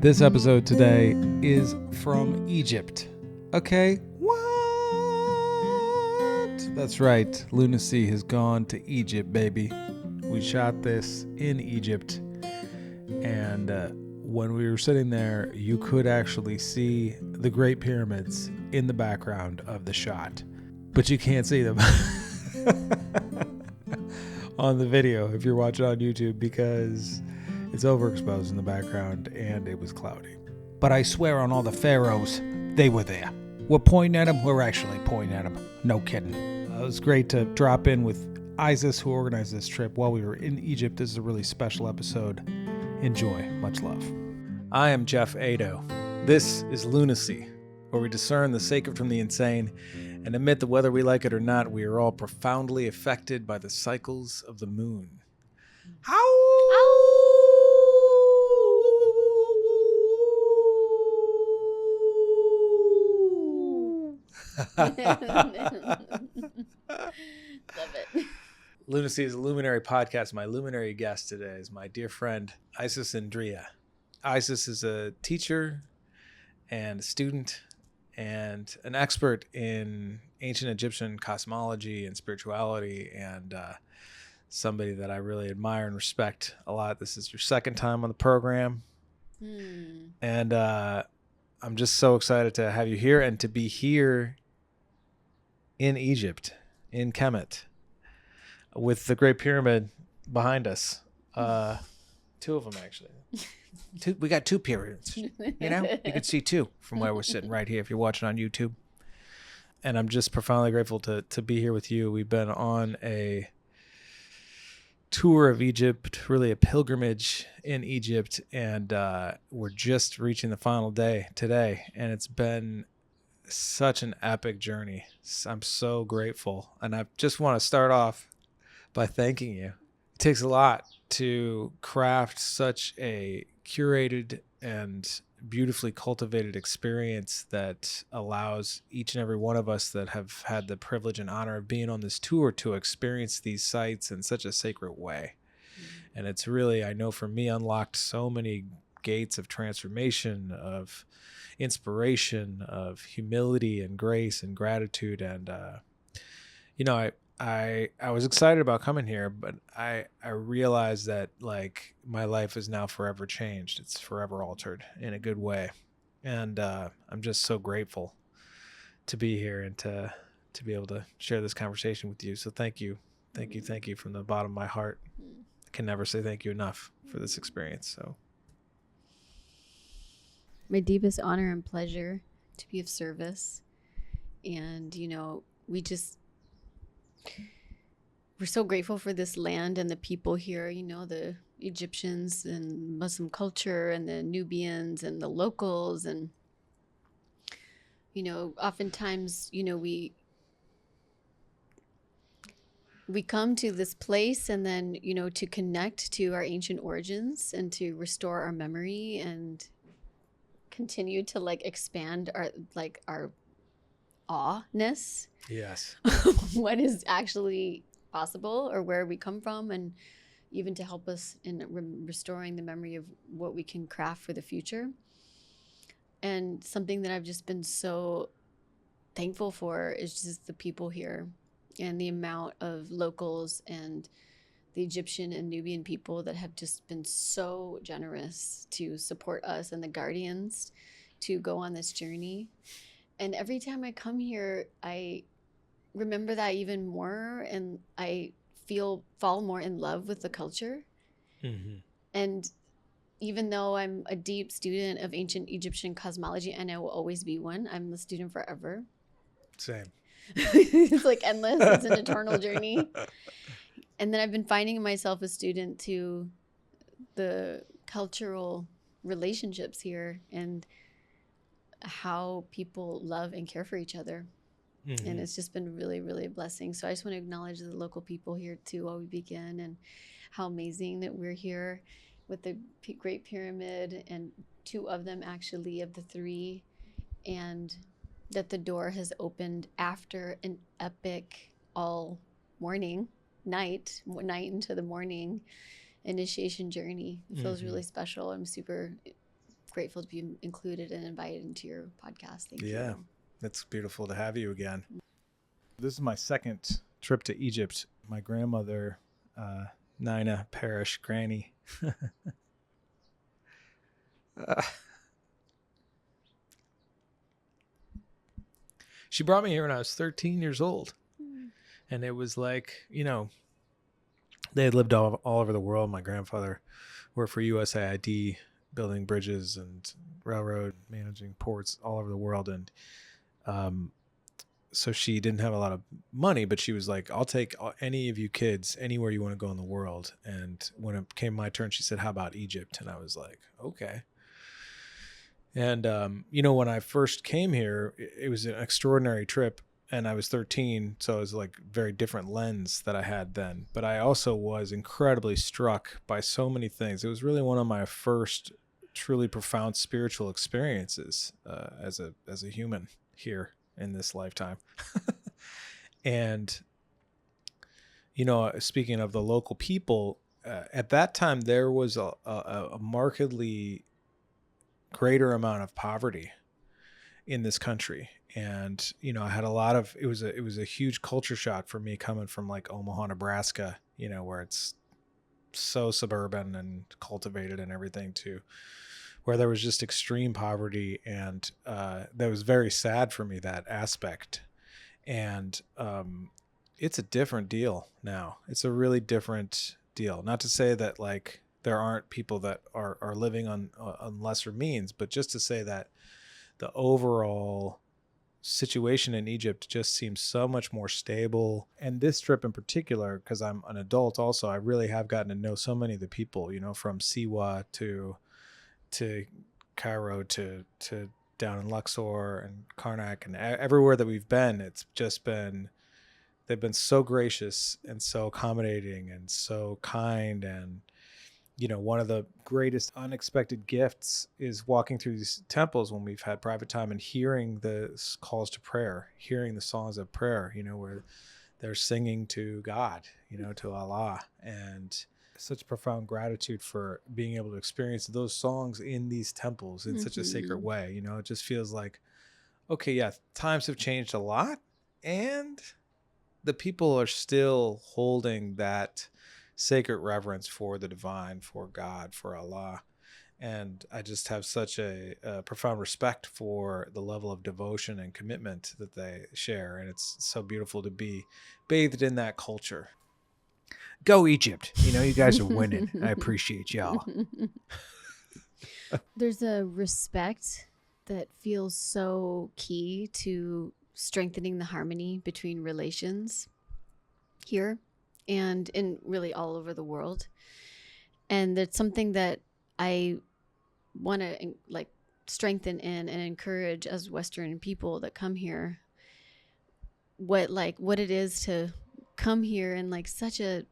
This episode today is from Egypt. Okay? What? That's right. Lunacy has gone to Egypt, baby. We shot this in Egypt. And when we were sitting there, you could actually see the Great Pyramids in the background of the shot. But you can't see them on the video if you're watching on YouTube because it's overexposed in the background and it was cloudy. But I swear on all the pharaohs, they were there. We're pointing at them. We're actually pointing at them. No kidding. It was great to drop in with Isis, who organized this trip while we were in Egypt. This is a really special episode. Enjoy. Much love. I am Jeff Ado. This is Lunacy, where we discern the sacred from the insane and admit that whether we like it or not, we are all profoundly affected by the cycles of the moon. Love it. Lunacy is a luminary podcast. My luminary guest today is my dear friend, Isis Indriya. Isis is a teacher and a student and an expert in ancient Egyptian cosmology and spirituality, and somebody that I really admire and respect a lot. This is your second time on the program. And I'm just so excited to have you here and to be here in Egypt, in Kemet, with the Great Pyramid behind us. Two of them, actually. We got two pyramids. You know, you can see two from where we're sitting right here if you're watching on YouTube. And I'm just profoundly grateful to be here with you. We've been on a tour of Egypt, really a pilgrimage in Egypt, and we're just reaching the final day today, and it's been such an epic journey. I'm so grateful, and I just want to start off by thanking you. It takes a lot to craft such a curated and beautifully cultivated experience that allows each and every one of us that have had the privilege and honor of being on this tour to experience these sites in such a sacred way. And it's really, I know for me, unlocked so many gates of transformation, of inspiration, of humility and grace and gratitude. And, you know, I was excited about coming here, but I realized that like my life is now forever changed. It's forever altered in a good way. And I'm just so grateful to be here and to be able to share this conversation with you. So thank you. Thank you from the bottom of my heart. I can never say thank you enough for this experience. So My deepest honor and pleasure to be of service. And, you know, we're so grateful for this land and the people here, you know, the Egyptians and Muslim culture and the Nubians and the locals. And, you know, oftentimes, you know, we come to this place and then, you know, to connect to our ancient origins and to restore our memory and continue to like expand our awe-ness. yes, What is actually possible or where we come from, and even to help us in restoring the memory of what we can craft for the future. And something that I've just been so thankful for is just the people here and the amount of locals and the Egyptian and Nubian people that have just been so generous to support us and the guardians to go on this journey. And every time I come here, I remember that even more, and I fall more in love with the culture. Mm-hmm. And even though I'm a deep student of ancient Egyptian cosmology, and I will always be one, I'm a student forever. Same. It's like endless. It's an eternal journey. And then I've been finding myself a student to the cultural relationships here and how people love and care for each other. Mm-hmm. And it's just been really, really a blessing. So I just want to acknowledge the local people here too while we begin, and how amazing that we're here with the Great Pyramid, and two of them actually of the three, and that the door has opened after an epic all morning, night into the morning initiation journey. It feels really special. I'm super grateful to be included and invited into your podcast. Thank Yeah, you. it's beautiful to have you again. This is my second trip to Egypt. My grandmother, Nina Parish Granny. She brought me here when I was 13 years old. And it was like, you know, they had lived all over the world. My grandfather worked for USAID, building bridges and railroad, managing ports all over the world. And so she didn't have a lot of money, but she was like, I'll take any of you kids anywhere you want to go in the world. And when it came my turn, she said, how about Egypt? And I was like, okay. And, you know, when I first came here, it was an extraordinary trip. And I was 13, so it was like very different lens that I had then. But I also was incredibly struck by so many things. It was really one of my first truly profound spiritual experiences as a human here in this lifetime. And, you know, speaking of the local people, at that time there was a markedly greater amount of poverty in this country. And, you know, I had a lot of, it was a huge culture shock for me coming from like Omaha, Nebraska, you know, where it's so suburban and cultivated and everything, to where there was just extreme poverty. And that was very sad for me, that aspect. And it's a different deal now. It's a really different deal. Not to say that like there aren't people that are living on lesser means, but just to say that the overall situation in Egypt just seems so much more stable. And this trip in particular, because I'm an adult also, I really have gotten to know so many of the people, you know, from Siwa to Cairo to down in Luxor and Karnak, and everywhere that we've been, it's just been, they've been so gracious and so accommodating and so kind. And you know, one of the greatest unexpected gifts is walking through these temples when we've had private time and hearing the calls to prayer, hearing the songs of prayer, you know, where they're singing to God, you know, to Allah. And such profound gratitude for being able to experience those songs in these temples in such a sacred way. You know, it just feels like, okay, yeah, times have changed a lot, and the people are still holding that sacred reverence for the divine, for God, for Allah. And I just have such a profound respect for the level of devotion and commitment that they share. And it's so beautiful to be bathed in that culture. Go Egypt. You know, you guys are winning. I appreciate y'all. There's a respect that feels so key to strengthening the harmony between relations here and in really all over the world. And that's something that I want to like strengthen in and encourage as Western people that come here, what it is to come here in like such a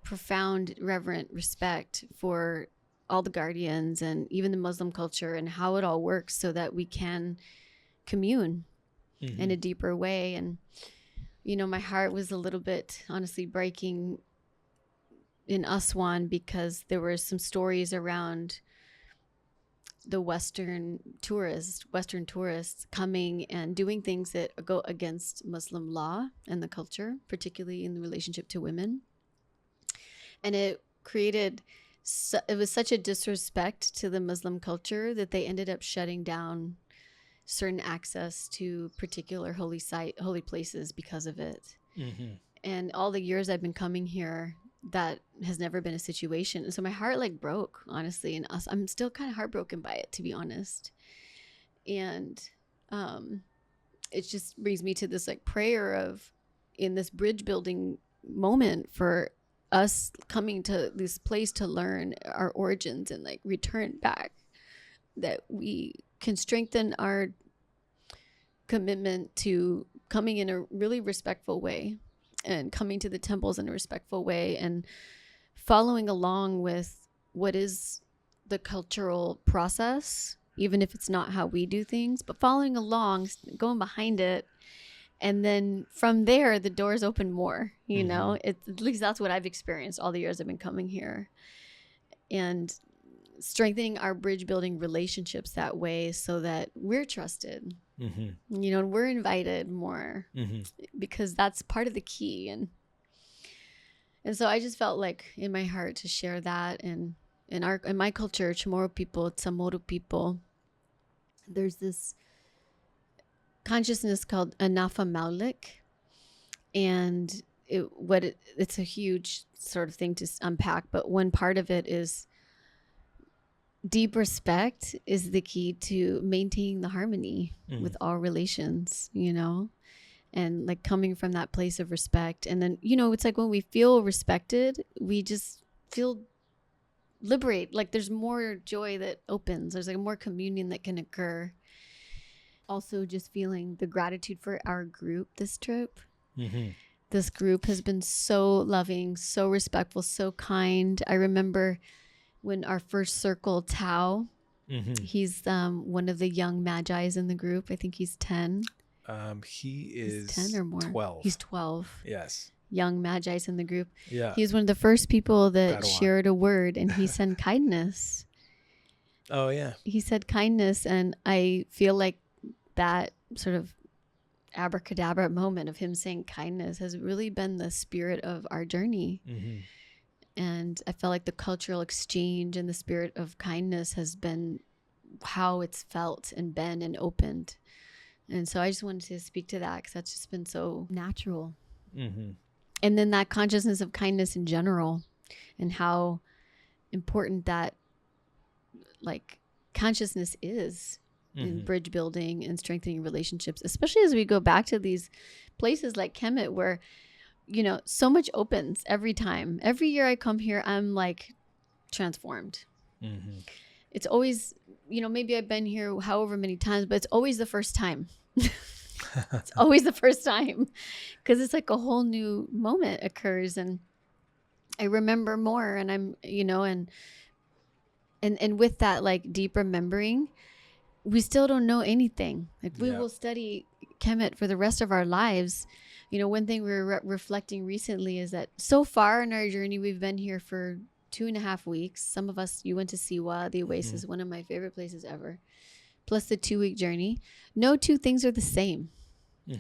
profound reverent respect for all the guardians and even the Muslim culture and how it all works, so that we can commune in a deeper way. And you know, my heart was a little bit honestly breaking in Aswan because there were some stories around the Western tourists coming and doing things that go against Muslim law and the culture, particularly in the relationship to women. And it was such a disrespect to the Muslim culture that they ended up shutting down certain access to particular holy places because of it. And all the years I've been coming here, that has never been a situation. And so my heart like broke, honestly, and I'm still kind of heartbroken by it, to be honest. And it just brings me to this like prayer of, in this bridge building moment, for us coming to this place to learn our origins and like return back, that we can strengthen our commitment to coming in a really respectful way and coming to the temples in a respectful way and following along with what is the cultural process, even if it's not how we do things, but following along, going behind it. And then from there, the doors open more, you know, at least that's what I've experienced all the years I've been coming here. And strengthening our bridge building relationships that way so that we're trusted, and we're invited more, because that's part of the key. And so I just felt like in my heart to share that. And in my culture, Chamorro people, Tsamoru people, there's this consciousness called Anafa Maulik. And it's a huge sort of thing to unpack. But one part of it is deep respect is the key to maintaining the harmony with all relations, and like coming from that place of respect. And then, it's like when we feel respected, we just feel liberate. Like there's more joy that opens. There's like more communion that can occur. Also just feeling the gratitude for our group this trip. This group has been so loving, so respectful, so kind. I remember when our first circle, Tao, he's one of the young magi's in the group. I think he's 10. He is 10 or more. 12. He's 12. Yes. Young magi's in the group. Yeah. He was one of the first people that Padawan. shared a word, and he said kindness. Oh, yeah. He said kindness, and I feel like that sort of abracadabra moment of him saying kindness has really been the spirit of our journey. And I felt like the cultural exchange and the spirit of kindness has been how it's felt and been and opened. And so I just wanted to speak to that because that's just been so natural. And then that consciousness of kindness in general, and how important that like consciousness is in bridge building and strengthening relationships, especially as we go back to these places like Kemet where, so much opens every time. Every year I come here, I'm like transformed. It's always, maybe I've been here however many times, but it's always the first time. It's always the first time because it's like a whole new moment occurs, and I remember more, and I'm, and with that like deep remembering, we still don't know anything. Like we will study Kemet for the rest of our lives. One thing we were reflecting recently is that so far in our journey, we've been here for 2.5 weeks. Some of us, you went to Siwa, the Oasis, one of my favorite places ever, plus the 2-week journey. No two things are the same.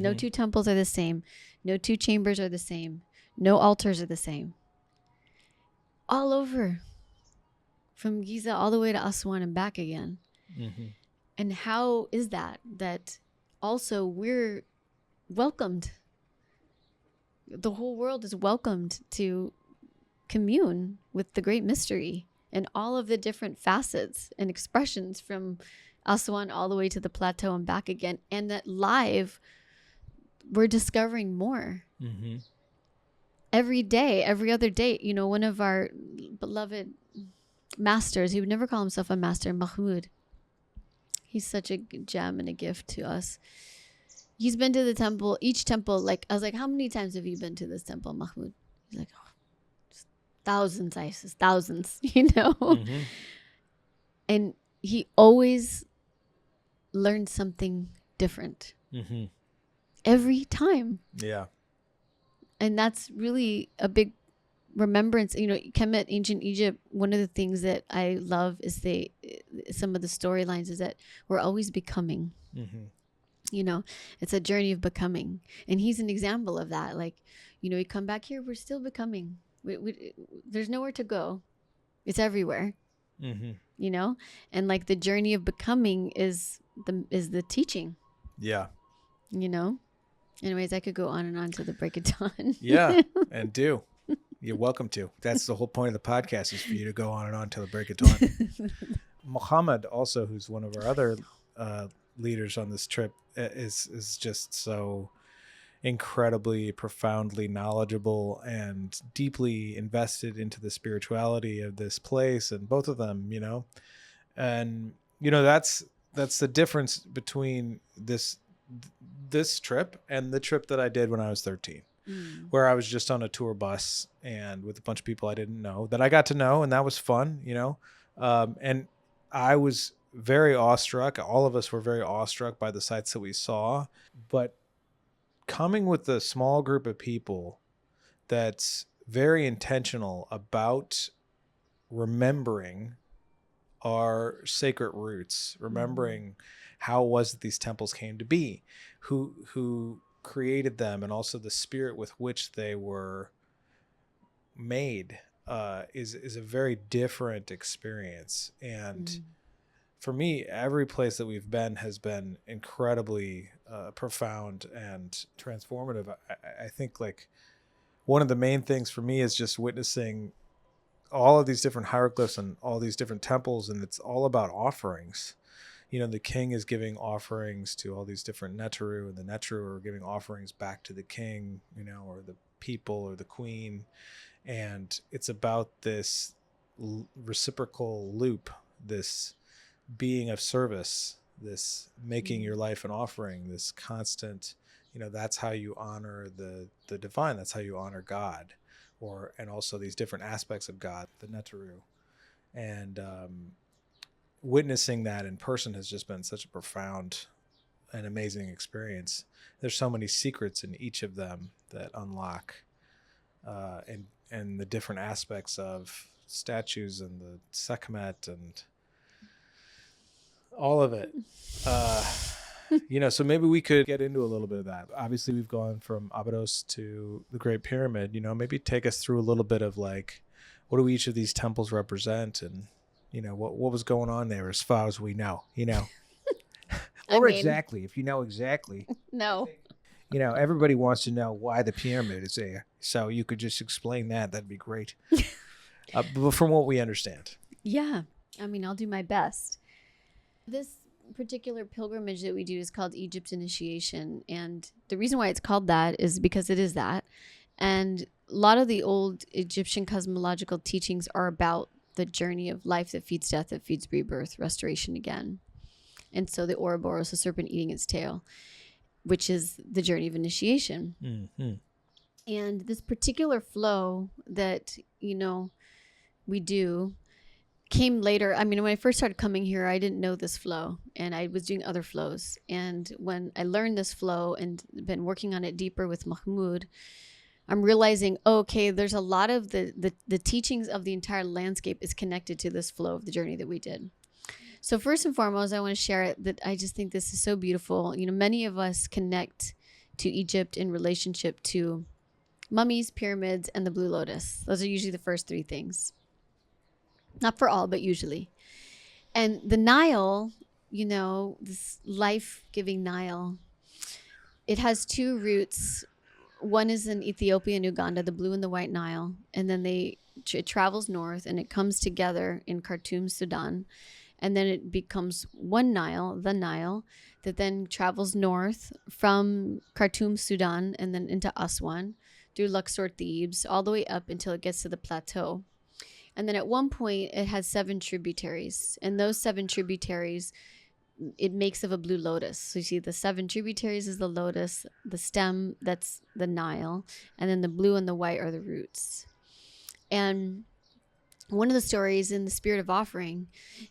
No two temples are the same. No two chambers are the same. No altars are the same. All over. From Giza all the way to Aswan and back again. And how is that also we're welcomed. The whole world is welcomed to commune with the great mystery and all of the different facets and expressions from Aswan all the way to the plateau and back again. And that live, we're discovering more. Every day, every other day. One of our beloved masters, he would never call himself a master, Mahmoud. He's such a gem and a gift to us. He's been to the temple, each temple, like, I was like, how many times have you been to this temple, Mahmoud? He's like, thousands, Isis, thousands, And he always learned something different. Every time. Yeah. And that's really a big remembrance. Kemet, ancient Egypt, one of the things that I love is some of the storylines is that we're always becoming. It's a journey of becoming, and he's an example of that. Like, we come back here, we're still becoming. There's nowhere to go. It's everywhere. And like the journey of becoming is the teaching. Yeah. Anyways, I could go on and on to the break of dawn. Yeah, and do. You're welcome to. That's the whole point of the podcast, is for you to go on and on till the break of dawn. Muhammad, also, who's one of our other leaders on this trip, is just so incredibly, profoundly knowledgeable and deeply invested into the spirituality of this place, and both of them, and that's the difference between this trip and the trip that I did when I was 13. Where I was just on a tour bus and with a bunch of people I didn't know that I got to know, and that was fun, and I was very awestruck. All of us were very awestruck by the sights that we saw, but coming with a small group of people that's very intentional about remembering our sacred roots, remembering how it was that these temples came to be, who created them, and also the spirit with which they were made, is a very different experience. And for me, every place that we've been has been incredibly profound and transformative. I think like one of the main things for me is just witnessing all of these different hieroglyphs and all these different temples, and it's all about offerings. You know, the king is giving offerings to all these different Neteru, and the Neteru are giving offerings back to the king, you know, or the people or the queen. And it's about this reciprocal loop, this being of service, this making your life an offering, this constant, you know, that's how you honor the divine, that's how you honor God, or and also these different aspects of God, the Neteru. And witnessing that in person has just been such a profound and amazing experience. There's so many secrets in each of them that unlock, and the different aspects of statues and the Sekhmet and all of it. You know, so maybe we could get into a little bit of that. Obviously, we've gone from Abydos to the Great Pyramid. You know, maybe take us through a little bit of like, what do each of these temples represent, and you know, what was going on there as far as we know. You know, or exactly, if you know exactly. No. You know, everybody wants to know why the pyramid is there, so you could just explain that. That'd be great. But from what we understand. Yeah, I mean, I'll do my best. This particular pilgrimage that we do is called Egypt Initiation. And the reason why it's called that is because it is that. And a lot of the old Egyptian cosmological teachings are about the journey of life that feeds death, that feeds rebirth, restoration again. And so the Ouroboros, the serpent eating its tail, which is the journey of initiation. Mm-hmm. And this particular flow that, you know, we do came later. I mean, when I first started coming here, I didn't know this flow, and I was doing other flows. And when I learned this flow and been working on it deeper with Mahmoud, I'm realizing, okay, there's a lot of the teachings of the entire landscape is connected to this flow of the journey that we did. So first and foremost, I want to share it that I just think this is so beautiful. You know, many of us connect to Egypt in relationship to mummies, pyramids, and the Blue Lotus. Those are usually the first three things. Not for all, but usually. And the Nile, you know, this life-giving Nile, it has two roots. One is in Ethiopia and Uganda, the blue and the white Nile. And then it travels north and it comes together in Khartoum, Sudan. And then it becomes one Nile, the Nile, that then travels north from Khartoum, Sudan, and then into Aswan, through Luxor, Thebes, all the way up until it gets to the plateau. And then at one point, it has 7 tributaries. And those 7 tributaries, it makes of a blue lotus. So you see the 7 tributaries is the lotus, the stem, that's the Nile, and then the blue and the white are the roots. And one of the stories in the Spirit of Offering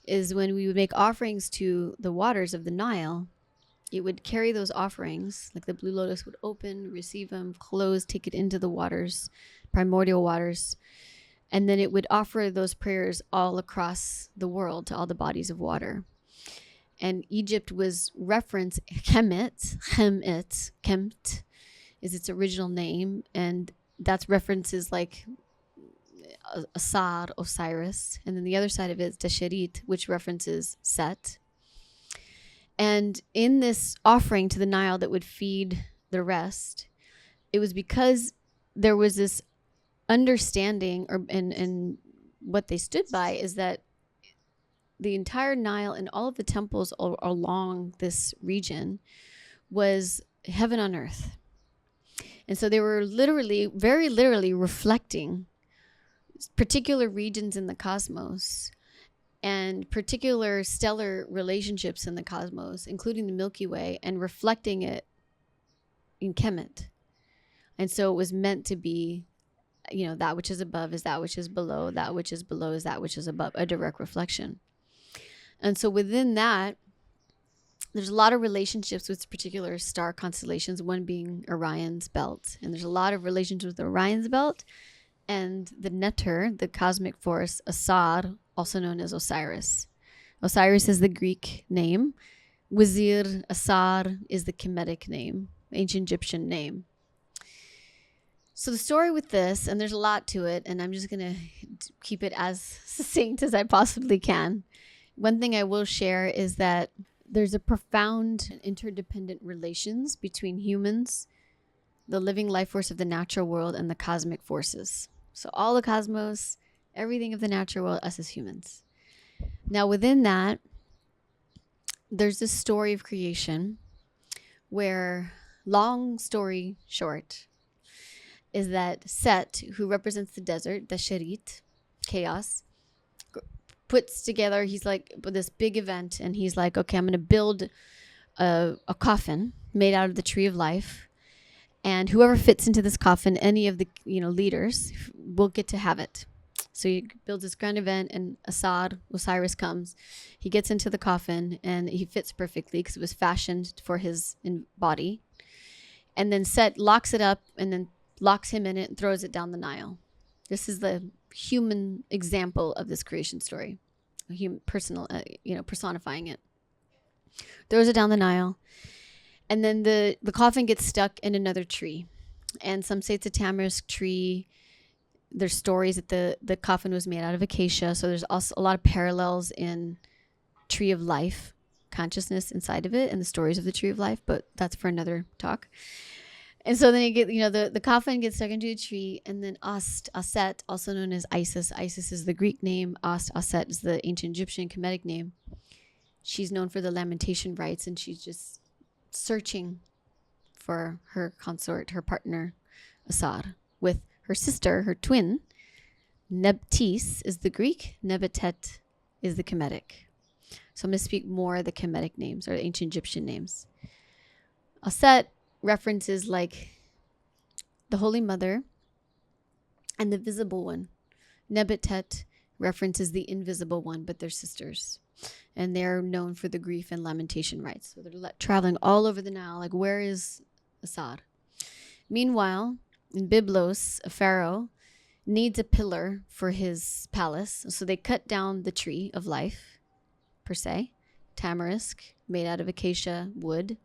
is when we would make offerings to the waters of the Nile, it would carry those offerings, like the blue lotus would open, receive them, close, take it into the waters, primordial waters. And then it would offer those prayers all across the world to all the bodies of water. And Egypt was referenced, Kemet is its original name. And that's references like Asar, Osiris. And then the other side of it is Tasherit, which references Set. And in this offering to the Nile that would feed the rest, it was because there was this understanding, and what they stood by is that the entire Nile and all of the temples along this region was heaven on earth. And so they were literally, very literally reflecting particular regions in the cosmos and particular stellar relationships in the cosmos, including the Milky Way, and reflecting it in Kemet. And so it was meant to be, you know, that which is above is that which is below, that which is below is that which is above, a direct reflection. And so within that, there's a lot of relationships with particular star constellations, one being Orion's belt. And there's a lot of relationships with Orion's belt and the Neter, the cosmic force, Asar, also known as Osiris. Osiris is the Greek name. Wazir, Asar is the Kemetic name, ancient Egyptian name. So the story with this, and there's a lot to it, and I'm just going to keep it as succinct as I possibly can. One thing I will share is that there's a profound interdependent relations between humans, the living life force of the natural world, and the cosmic forces. So all the cosmos, everything of the natural world, us as humans. Now within that, there's this story of creation where, long story short, is that Set, who represents the desert, the Sherit, chaos, puts together, he's like, this big event, and he's like, okay, I'm going to build a coffin made out of the tree of life, and whoever fits into this coffin, any of the leaders, will get to have it. So he builds this grand event, and Osiris comes. He gets into the coffin, and he fits perfectly because it was fashioned for his body. And then Set locks it up, and then locks him in it and throws it down the Nile. This is the human example of this creation story, personifying it. Throws it down the Nile, and then the coffin gets stuck in another tree, and some say it's a tamarisk tree. There's stories that the coffin was made out of acacia, so there's also a lot of parallels in tree of life consciousness inside of it and the stories of the tree of life, but that's for another talk. And so then you get, the coffin gets stuck into a tree, and then Aset, also known as Isis. Isis is the Greek name. Aset is the ancient Egyptian Kemetic name. She's known for the lamentation rites, and she's just searching for her consort, her partner, Asar, with her sister, her twin. Nebtis is the Greek. Nebetet is the Kemetic. So I'm going to speak more of the Kemetic names, or the ancient Egyptian names. Aset references like the Holy Mother and the visible one. Nebetet references the invisible one, but they're sisters. And they're known for the grief and lamentation rites. So they're traveling all over the Nile, like, where is Asad? Meanwhile, in Byblos, a pharaoh needs a pillar for his palace. So they cut down the tree of life, per se, tamarisk, made out of acacia wood.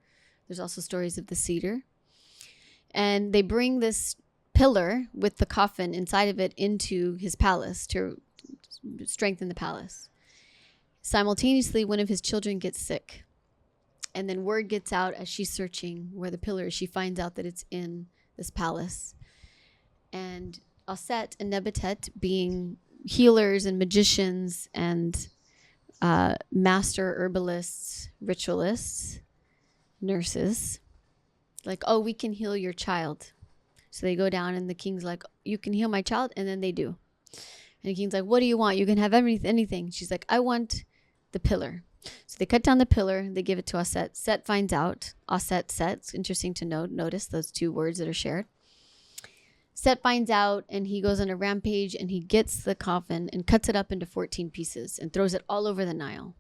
There's also stories of the cedar. And they bring this pillar with the coffin inside of it into his palace to strengthen the palace. Simultaneously, one of his children gets sick. And then word gets out as she's searching where the pillar is. She finds out that it's in this palace. And Aset and Nebetet, being healers and magicians and master herbalists, ritualists, nurses, like, oh, we can heal your child. So they go down, and the king's like, you can heal my child? And then they do. And the king's like, what do you want? You can have anything. She's like, I want the pillar. So they cut down the pillar. They give it to Aset. Set finds out. Aset, Set. It's interesting to notice those two words that are shared. Set finds out, and he goes on a rampage, and he gets the coffin and cuts it up into 14 pieces and throws it all over the Nile.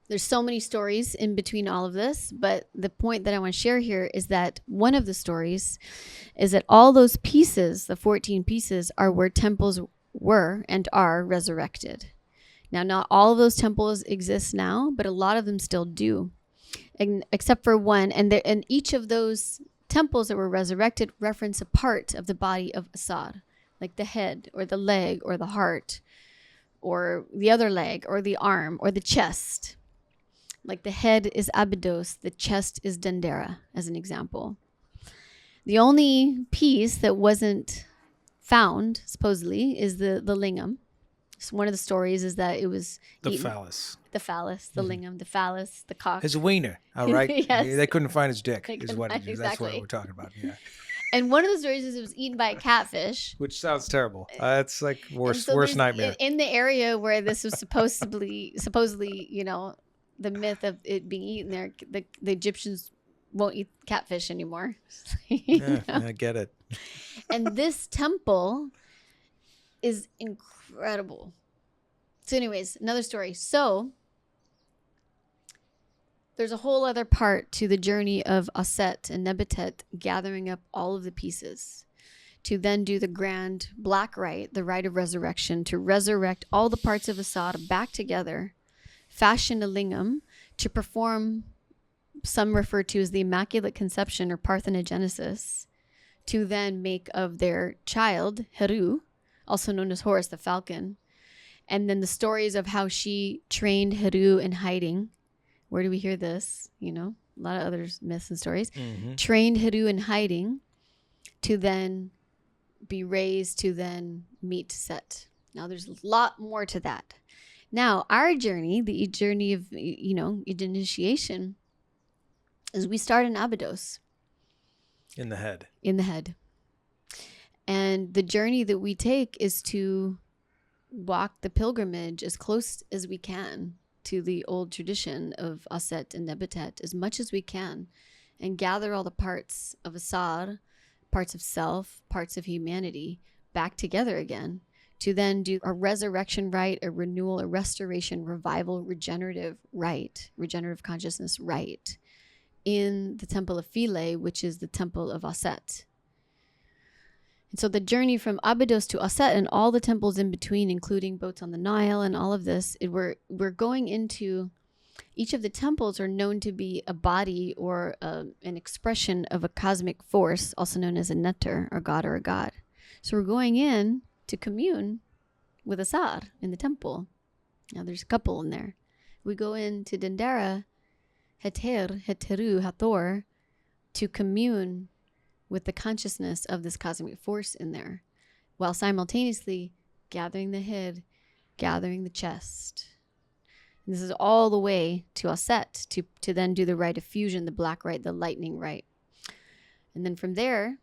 There's so many stories in between all of this, but the point that I want to share here is that one of the stories is that all those pieces, the 14 pieces, are where temples were and are resurrected. Now, not all of those temples exist now, but a lot of them still do, except for one. And each of those temples that were resurrected reference a part of the body of Asad, like the head or the leg or the heart or the other leg or the arm or the chest. Like the head is Abydos, the chest is Dendera, as an example. The only piece that wasn't found, supposedly, is the lingam. So one of the stories is that it was The eaten. phallus. The phallus, the lingam, the phallus, the cock. His wiener, all right? Yes. They couldn't find his dick, They is couldn't what find- it is. That's what exactly. we're talking about, yeah. And one of the stories is it was eaten by a catfish. Which sounds terrible. It's like And worst so there's- nightmare. In the area where this was supposedly, the myth of it being eaten there, the Egyptians won't eat catfish anymore. Yeah, I get it. And this temple is incredible. So anyways, another story. So there's a whole other part to the journey of Aset and Nebetet gathering up all of the pieces. to then do the grand black rite, the rite of resurrection, to resurrect all the parts of Asad back together, fashion a lingam, to perform, some refer to as the Immaculate Conception or parthenogenesis, to then make of their child, Heru, also known as Horus the falcon. And then the stories of how she trained Heru in hiding. Where do we hear this? You know, a lot of other myths and stories. Mm-hmm. Trained Heru in hiding to then be raised to then meet Set. Now, there's a lot more to that. Now, our journey, the journey of, you know, initiation, is we start in Abydos. In the head. In the head. And the journey that we take is to walk the pilgrimage as close as we can to the old tradition of Aset and Nebetet as much as we can, and gather all the parts of Asad, parts of self, parts of humanity back together again, to then do a resurrection rite, a renewal, a restoration, revival, regenerative rite, regenerative consciousness rite in the temple of Philae, which is the temple of Aset. And so the journey from Abydos to Aset and all the temples in between, including boats on the Nile and all of this, we're going into, each of the temples are known to be a body or an expression of a cosmic force, also known as a neter, or god or a god. So we're going in to commune with Asad in the temple. Now there's a couple in there. We go into Dendera, Heteru, Hathor, to commune with the consciousness of this cosmic force in there, while simultaneously gathering the head, gathering the chest. And this is all the way to Aset, to then do the rite of fusion, the black rite, the lightning rite. And then from there,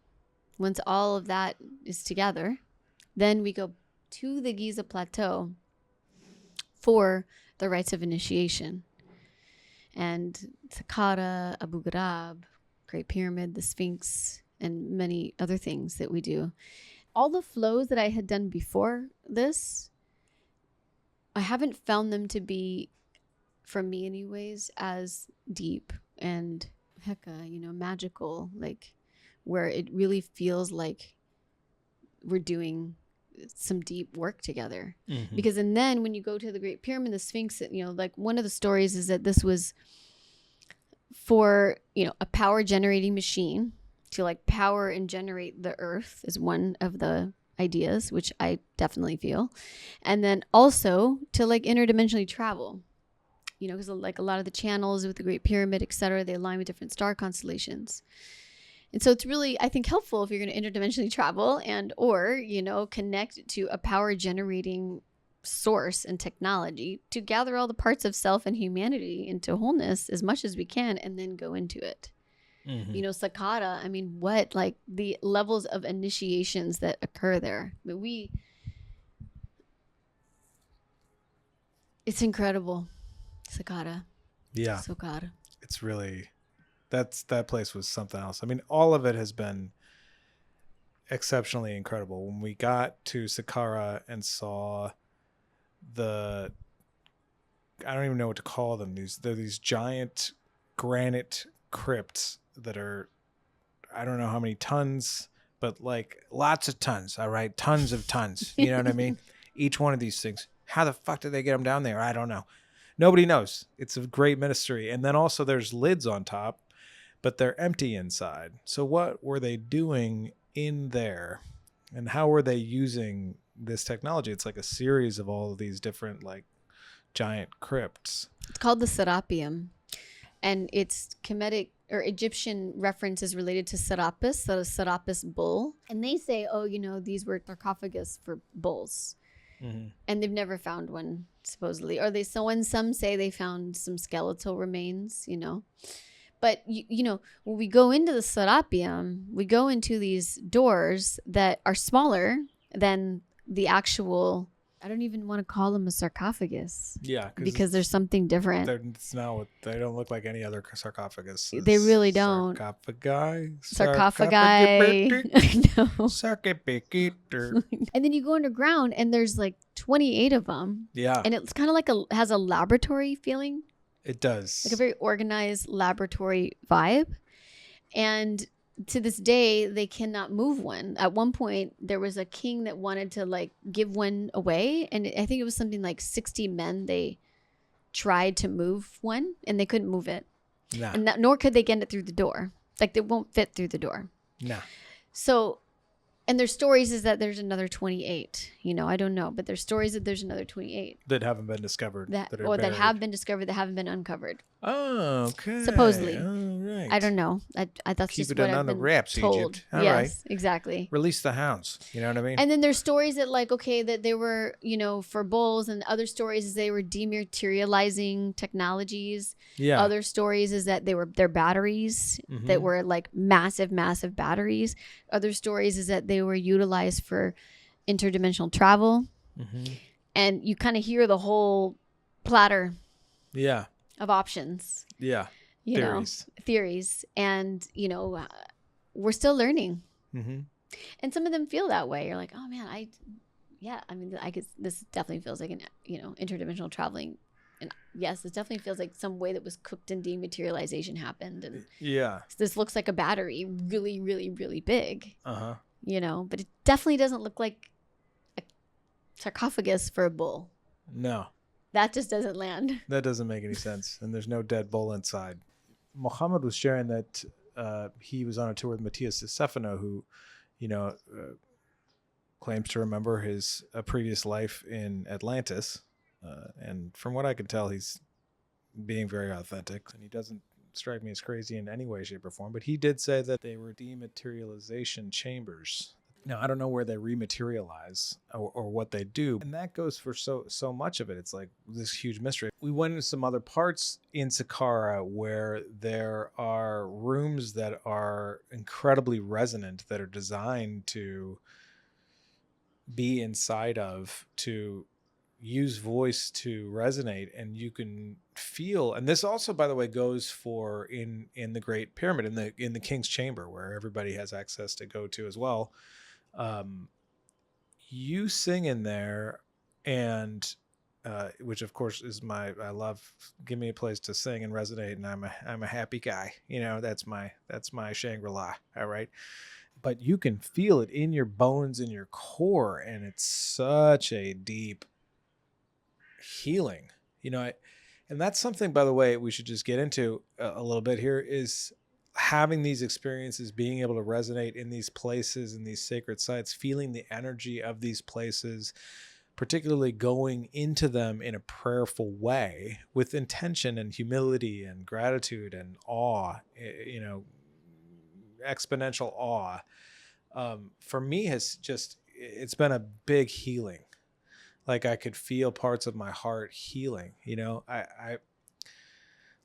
once all of that is together, then we go to the Giza Plateau for the rites of initiation. And Saqqara, Abu Ghurab, Great Pyramid, the Sphinx, and many other things that we do. All the flows that I had done before this, I haven't found them to be, for me anyways, as deep and magical, like where it really feels like we're doing some deep work together. Mm-hmm. Because, and then when you go to the Great Pyramid, the Sphinx, like one of the stories is that this was for, a power generating machine to like power and generate the earth is one of the ideas, which I definitely feel. And then also to like interdimensionally travel, because like a lot of the channels with the Great Pyramid, etc., they align with different star constellations. And so it's really, I think, helpful if you're going to interdimensionally travel and or, connect to a power generating source and technology to gather all the parts of self and humanity into wholeness as much as we can and then go into it. Mm-hmm. Saqqara, what, like the levels of initiations that occur there. But it's incredible. Saqqara. Yeah. Saqqara. It's really, that place was something else. All of it has been exceptionally incredible. When we got to Saqqara and saw I don't even know what to call them. They're these giant granite crypts that are, I don't know how many tons, but like lots of tons. All right. Tons of tons. You know what I mean? Each one of these things. How the fuck did they get them down there? I don't know. Nobody knows. It's a great mystery. And then also there's lids on top, but they're empty inside. So what were they doing in there? And how were they using this technology? It's like a series of all of these different like giant crypts. It's called the Serapeum. And its Kemetic or Egyptian reference is related to Serapis, the Serapis bull. And they say, these were sarcophagus for bulls. Mm-hmm. And they've never found one, supposedly. Or some say they found some skeletal remains, But, when we go into the Serapeum, we go into these doors that are smaller than the actual, I don't even want to call them a sarcophagus. Yeah. Because there's something different. They don't look like any other sarcophagus. They really don't. Sarcophagi. I know. Sarcophagi. And then you go underground and there's like 28 of them. Yeah. And it's kind of like has a laboratory feeling. It does. Like a very organized laboratory vibe. And to this day, they cannot move one. At one point, there was a king that wanted to like give one away. And I think it was something like 60 men. They tried to move one and they couldn't move it. Nah. And nor could they get it through the door. Like they won't fit through the door. Nah. So, and there's stories is that there's another 28. You know, I don't know, but there's stories that there's another 28 That haven't been discovered. that are that have been discovered that haven't been uncovered. Oh, okay. Supposedly. All right. I don't know. I that's Keep just it what under I've been wraps, told. Egypt. All yes, right. exactly. Release the hounds. You know what I mean? And then there's stories that like, okay, that they were, you know, for bulls, and other stories is they were dematerializing technologies. Yeah. Other stories is that they were their batteries that were like massive, massive batteries. Other stories is that they were utilized for interdimensional travel. And you kind of hear the whole platter Yeah. of options. Yeah. You Theories. know, theories. And, you know, we're still learning. And some of them feel that way. You're like, oh man, I mean, this definitely feels like an, you know, interdimensional traveling. And yes, it definitely feels like some way that was cooked and dematerialization happened. And Yeah. this looks like a battery, really, really, really big, Uh-huh. you know, but it definitely doesn't look like a sarcophagus for a bull. No. That just doesn't land. That doesn't make any sense. And there's no dead bull inside. Muhammad was sharing that he was on a tour with Matthias Stefano, who, you know, claims to remember his previous life in Atlantis. And from what I can tell, he's being very authentic. And he doesn't strike me as crazy in any way, shape, or form. But he did say that they were dematerialization chambers. Now, I don't know where they rematerialize or what they do. And that goes for so much of it. It's like this huge mystery. We went into some other parts in Saqqara where there are rooms that are incredibly resonant, that are designed to be inside of, to use voice to resonate, and you can feel. And this also, by the way, goes for in the Great Pyramid, in the King's Chamber, where everybody has access to go to as well. You sing in there, and which of course is I love, give me a place to sing and resonate, and I'm a happy guy, you know. That's my Shangri-La. All right. But you can feel it in your bones, in your core, and it's such a deep healing, you know. And that's something, by the way, we should just get into a little bit here, is having these experiences, being able to resonate in these places, in these sacred sites, feeling the energy of these places, particularly going into them in a prayerful way with intention and humility and gratitude and awe, you know, exponential awe, for me it's been a big healing. Like I could feel parts of my heart healing, you know.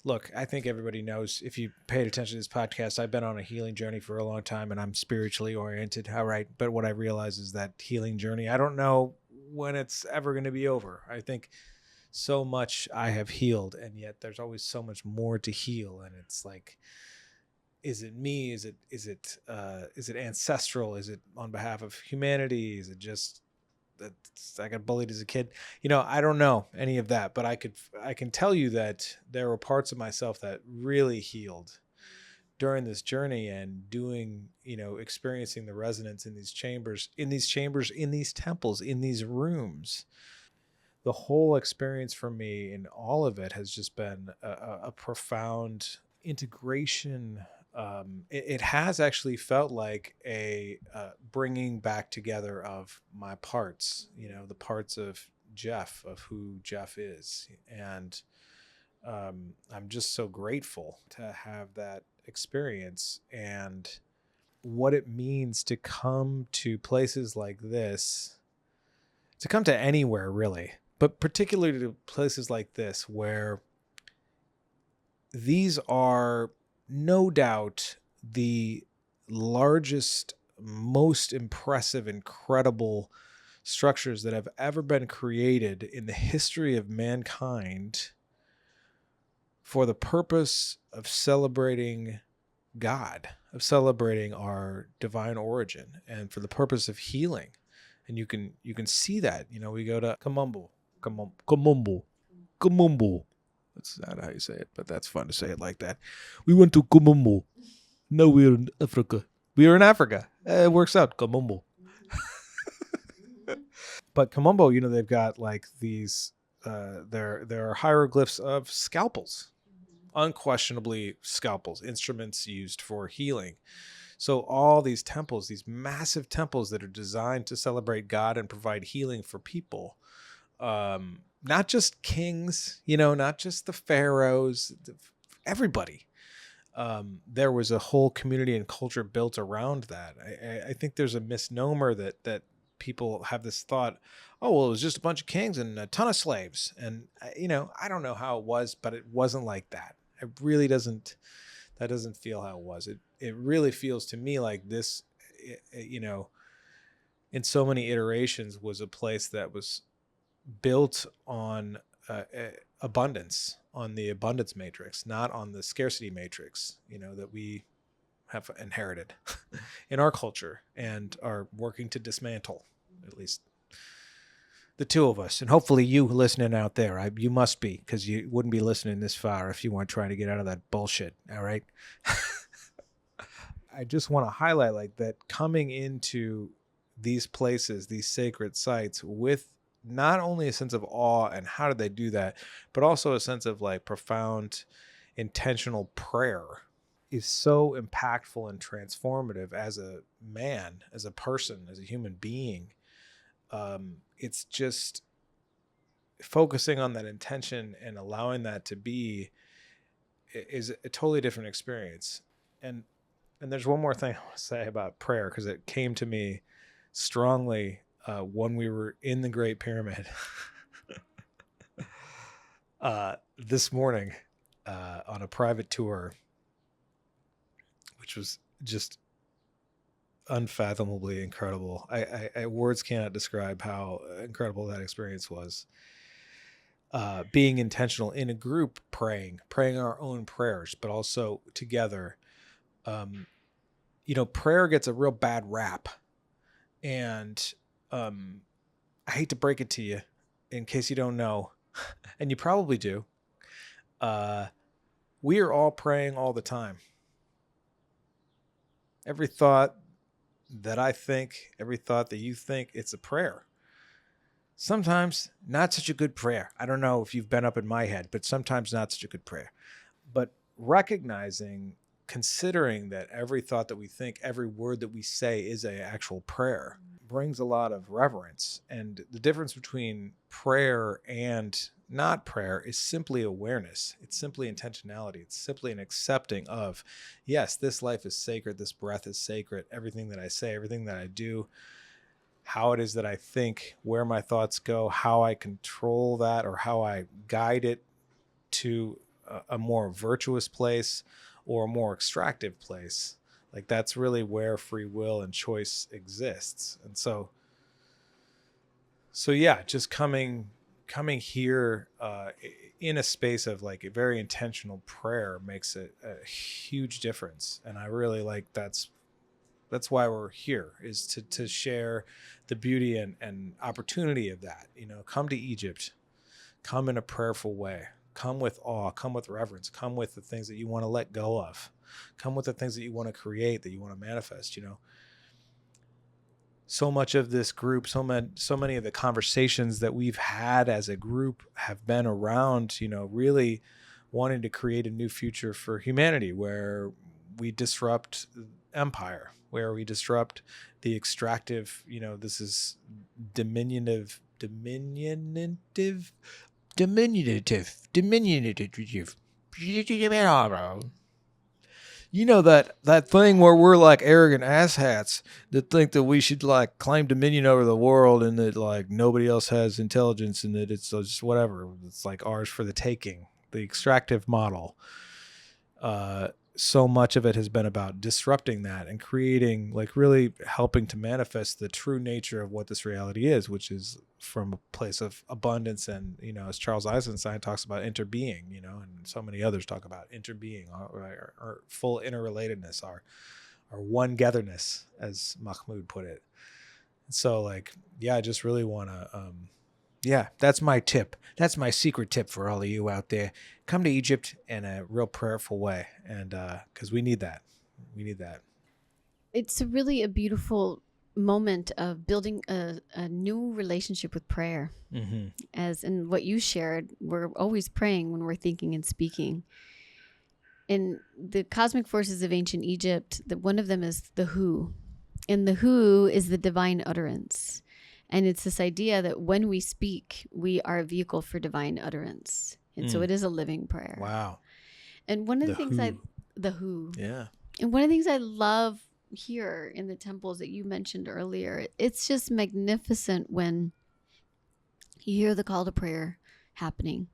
Look, I think everybody knows, if you paid attention to this podcast, I've been on a healing journey for a long time, and I'm spiritually oriented. All right. But what I realize is that healing journey, I don't know when it's ever going to be over. I think so much I have healed, and yet there's always so much more to heal. And it's like, is it me? Is it ancestral? Is it on behalf of humanity? Is it just that I got bullied as a kid? You know, I don't know any of that, but I can tell you that there were parts of myself that really healed during this journey, and doing, you know, experiencing the resonance in these chambers, in these temples, in these rooms. The whole experience for me, in all of it, has just been a profound integration. It has actually felt like a bringing back together of my parts, you know, the parts of Jeff, of who Jeff is. And I'm just so grateful to have that experience, and what it means to come to places like this, to come to anywhere really, but particularly to places like this, where these are no doubt the largest, most impressive, incredible structures that have ever been created in the history of mankind, for the purpose of celebrating God, of celebrating our divine origin, and for the purpose of healing. And you can see that, you know, we go to Kamumbu. That's not how you say it, but that's fun to say it like that. We went to Kumumbu. No, we're in Africa. We are in Africa. It works out. Kamumbo. But Kamumbo, they've got like these, there are hieroglyphs of scalpels, unquestionably scalpels, instruments used for healing. So all these temples, these massive temples that are designed to celebrate God and provide healing for people, not just kings, not just the pharaohs, everybody. There was a whole community and culture built around that. I think there's a misnomer that people have this thought, oh, well, it was just a bunch of kings and a ton of slaves. And, I don't know how it was, but it wasn't like that. It really doesn't, that doesn't feel how it was. It really feels to me like this, in so many iterations was a place that was built on abundance, on the abundance matrix, not on the scarcity matrix, that we have inherited in our culture and are working to dismantle, at least the two of us. And hopefully you listening out there, you must be, because you wouldn't be listening this far if you weren't trying to get out of that bullshit. All right. I just want to highlight like that, coming into these places, these sacred sites, with not only a sense of awe and how did they do that, but also a sense of like profound intentional prayer, is so impactful and transformative as a man, as a person, as a human being. It's just focusing on that intention and allowing that to be is a totally different experience. And there's one more thing I want to say about prayer, because it came to me strongly when we were in the Great Pyramid this morning on a private tour, which was just unfathomably incredible. I words cannot describe how incredible that experience was. Being intentional in a group, praying our own prayers, but also together. Prayer gets a real bad rap, and I hate to break it to you, in case you don't know, and you probably do. We are all praying all the time. Every thought that I think, every thought that you think, it's a prayer. Sometimes not such a good prayer. I don't know if you've been up in my head, but sometimes not such a good prayer. But considering that every thought that we think, every word that we say is an actual prayer, brings a lot of reverence. And the difference between prayer and not prayer is simply awareness. It's simply intentionality. It's simply an accepting of, yes, this life is sacred. This breath is sacred. Everything that I say, everything that I do, how it is that I think, where my thoughts go, how I control that, or how I guide it to a more virtuous place or a more extractive place. Like, that's really where free will and choice exists. And so yeah, just coming here in a space of like a very intentional prayer makes a huge difference. And I really like that's why we're here, is to share the beauty and opportunity of that. Come to Egypt, come in a prayerful way, come with awe, come with reverence, come with the things that you want to let go of, come with the things that you want to create, that you want to manifest. So much of this group, so many of the conversations that we've had as a group have been around, really wanting to create a new future for humanity, where we disrupt empire, where we disrupt the extractive, this is diminutive, that thing where we're like arrogant asshats that think that we should like claim dominion over the world, and that like nobody else has intelligence, and that it's just whatever, it's like ours for the taking, the extractive model. So much of it has been about disrupting that and creating, like, really helping to manifest the true nature of what this reality is, which is from a place of abundance. And, as Charles Eisenstein talks about interbeing, and so many others talk about interbeing, our full interrelatedness, our one-getherness, as Mahmoud put it. So, like, yeah, I just really want to, that's my tip. That's my secret tip for all of you out there. Come to Egypt in a real prayerful way, and because we need that. We need that. It's really a beautiful moment of building a new relationship with prayer. Mm-hmm. As in what you shared, we're always praying when we're thinking and speaking. In the cosmic forces of ancient Egypt, one of them is the Hu. And the Hu is the divine utterance. And it's this idea that when we speak, we are a vehicle for divine utterance. And so it is a living prayer. Wow. And one of the The things Hu. the Hu. Yeah. And one of the things I love here in the temples that you mentioned earlier, it's just magnificent when you hear the call to prayer happening.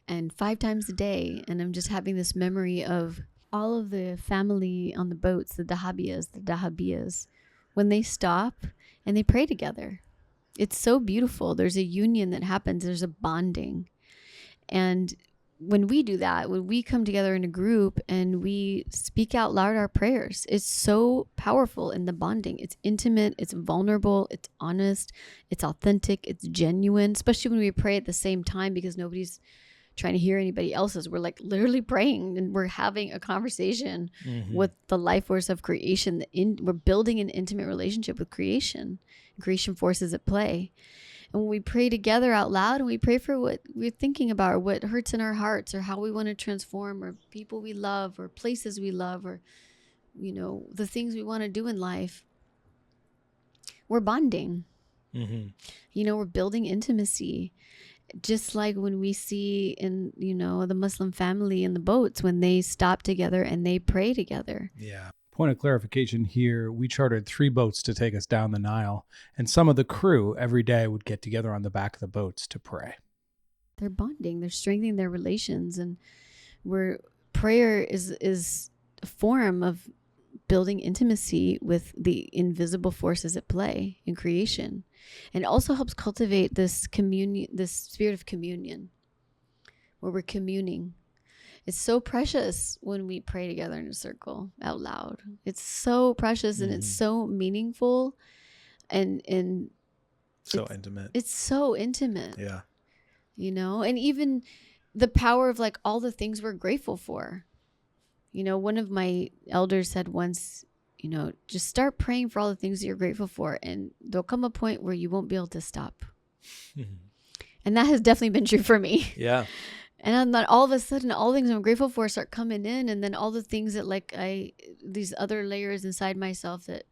And 5 times a day, and I'm just having this memory of all of the family on the boats, the dahabiyas, when they stop and they pray together. It's so beautiful. There's a union that happens. There's a bonding. And when we do that, when we come together in a group and we speak out loud our prayers, it's so powerful in the bonding. It's intimate, it's vulnerable, it's honest, it's authentic, it's genuine, especially when we pray at the same time because nobody's trying to hear anybody else's. We're like literally praying and we're having a conversation with the life force of creation. We're building an intimate relationship with creation forces at play. And when we pray together out loud and we pray for what we're thinking about or what hurts in our hearts or how we want to transform or people we love or places we love or, the things we want to do in life, we're bonding. We're building intimacy. Just like when we see in, the Muslim family in the boats, when they stop together and they pray together. Yeah. Point of clarification here, we chartered 3 boats to take us down the Nile, and some of the crew every day would get together on the back of the boats to pray. They're bonding, they're strengthening their relations, and prayer is a form of building intimacy with the invisible forces at play in creation. And it also helps cultivate this communion, this spirit of communion, where we're communing. It's so precious when we pray together in a circle out loud. It's so precious and it's so meaningful and so intimate. It's so intimate. Yeah. And even the power of like all the things we're grateful for. One of my elders said once, just start praying for all the things that you're grateful for, and there'll come a point where you won't be able to stop. And that has definitely been true for me. Yeah. And then all of a sudden, all the things I'm grateful for start coming in, and then all the things that these other layers inside myself that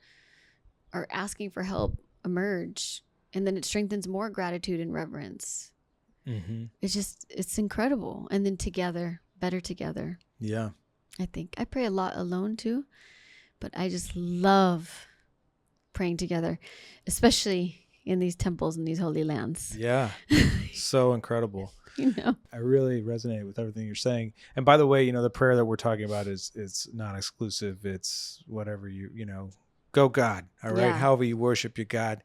are asking for help emerge, and then it strengthens more gratitude and reverence. It's incredible. And then together, better together. Yeah. I think I pray a lot alone too, but I just love praying together, especially in these temples and these holy lands. Yeah. So incredible. I really resonate with everything you're saying. And by the way, the prayer that we're talking about is not exclusive. It's whatever go God. All right. Yeah. However you worship your God.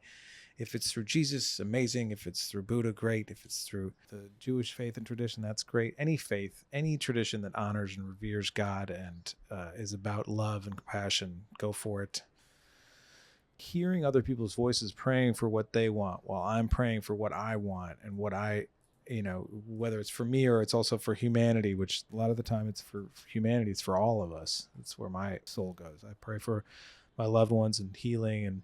If it's through Jesus, amazing. If it's through Buddha, great. If it's through the Jewish faith and tradition, that's great. Any faith, any tradition that honors and reveres God and is about love and compassion, go for it. Hearing other people's voices praying for what they want while I'm praying for what I want and what I, whether it's for me or it's also for humanity, which a lot of the time it's for humanity, it's for all of us. That's where my soul goes. I pray for my loved ones and healing and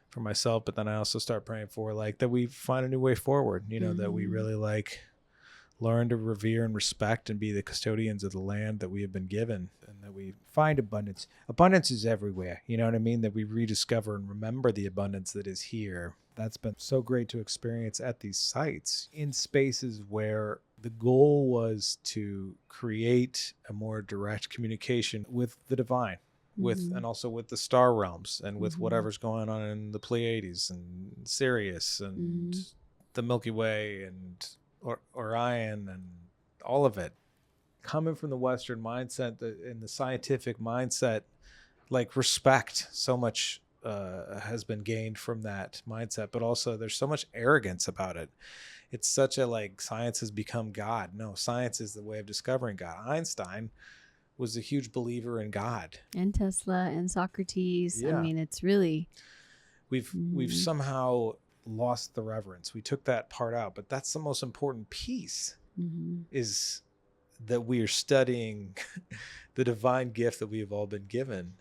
for myself, but then I also start praying for that we find a new way forward, that we really learn to revere and respect and be the custodians of the land that we have been given, and that we find abundance. Abundance is everywhere. You know what I mean? That we rediscover and remember the abundance that is here. That's been so great to experience at these sites in spaces where the goal was to create a more direct communication with the divine. And also with the star realms and with whatever's going on in the Pleiades and Sirius and the Milky Way and Orion and all of it. Coming from the Western mindset and the scientific mindset, respect so much has been gained from that mindset, but also there's so much arrogance about it. It's such a science has become God. No, science is the way of discovering God. Einstein was a huge believer in God, and Tesla and Socrates. Yeah. I mean, it's really we've somehow lost the reverence. We took that part out, but that's the most important piece. Is that we are studying the divine gift that we have all been given,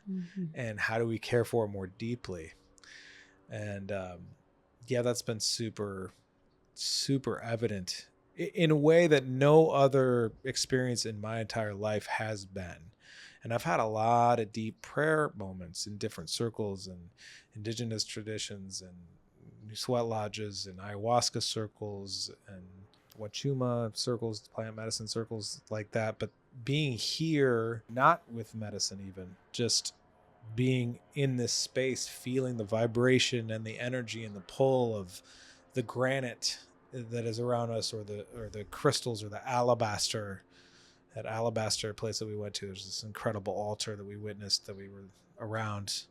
and how do we care for it more deeply. And yeah, that's been super, super evident in a way that no other experience in my entire life has been. And I've had a lot of deep prayer moments in different circles and indigenous traditions and sweat lodges and ayahuasca circles and wachuma circles, plant medicine circles like that. But being here, not with medicine even, just being in this space, feeling the vibration and the energy and the pull of the granite that is around us, or the crystals, or the alabaster. That alabaster place that we went to, there's this incredible altar that we witnessed, that we were around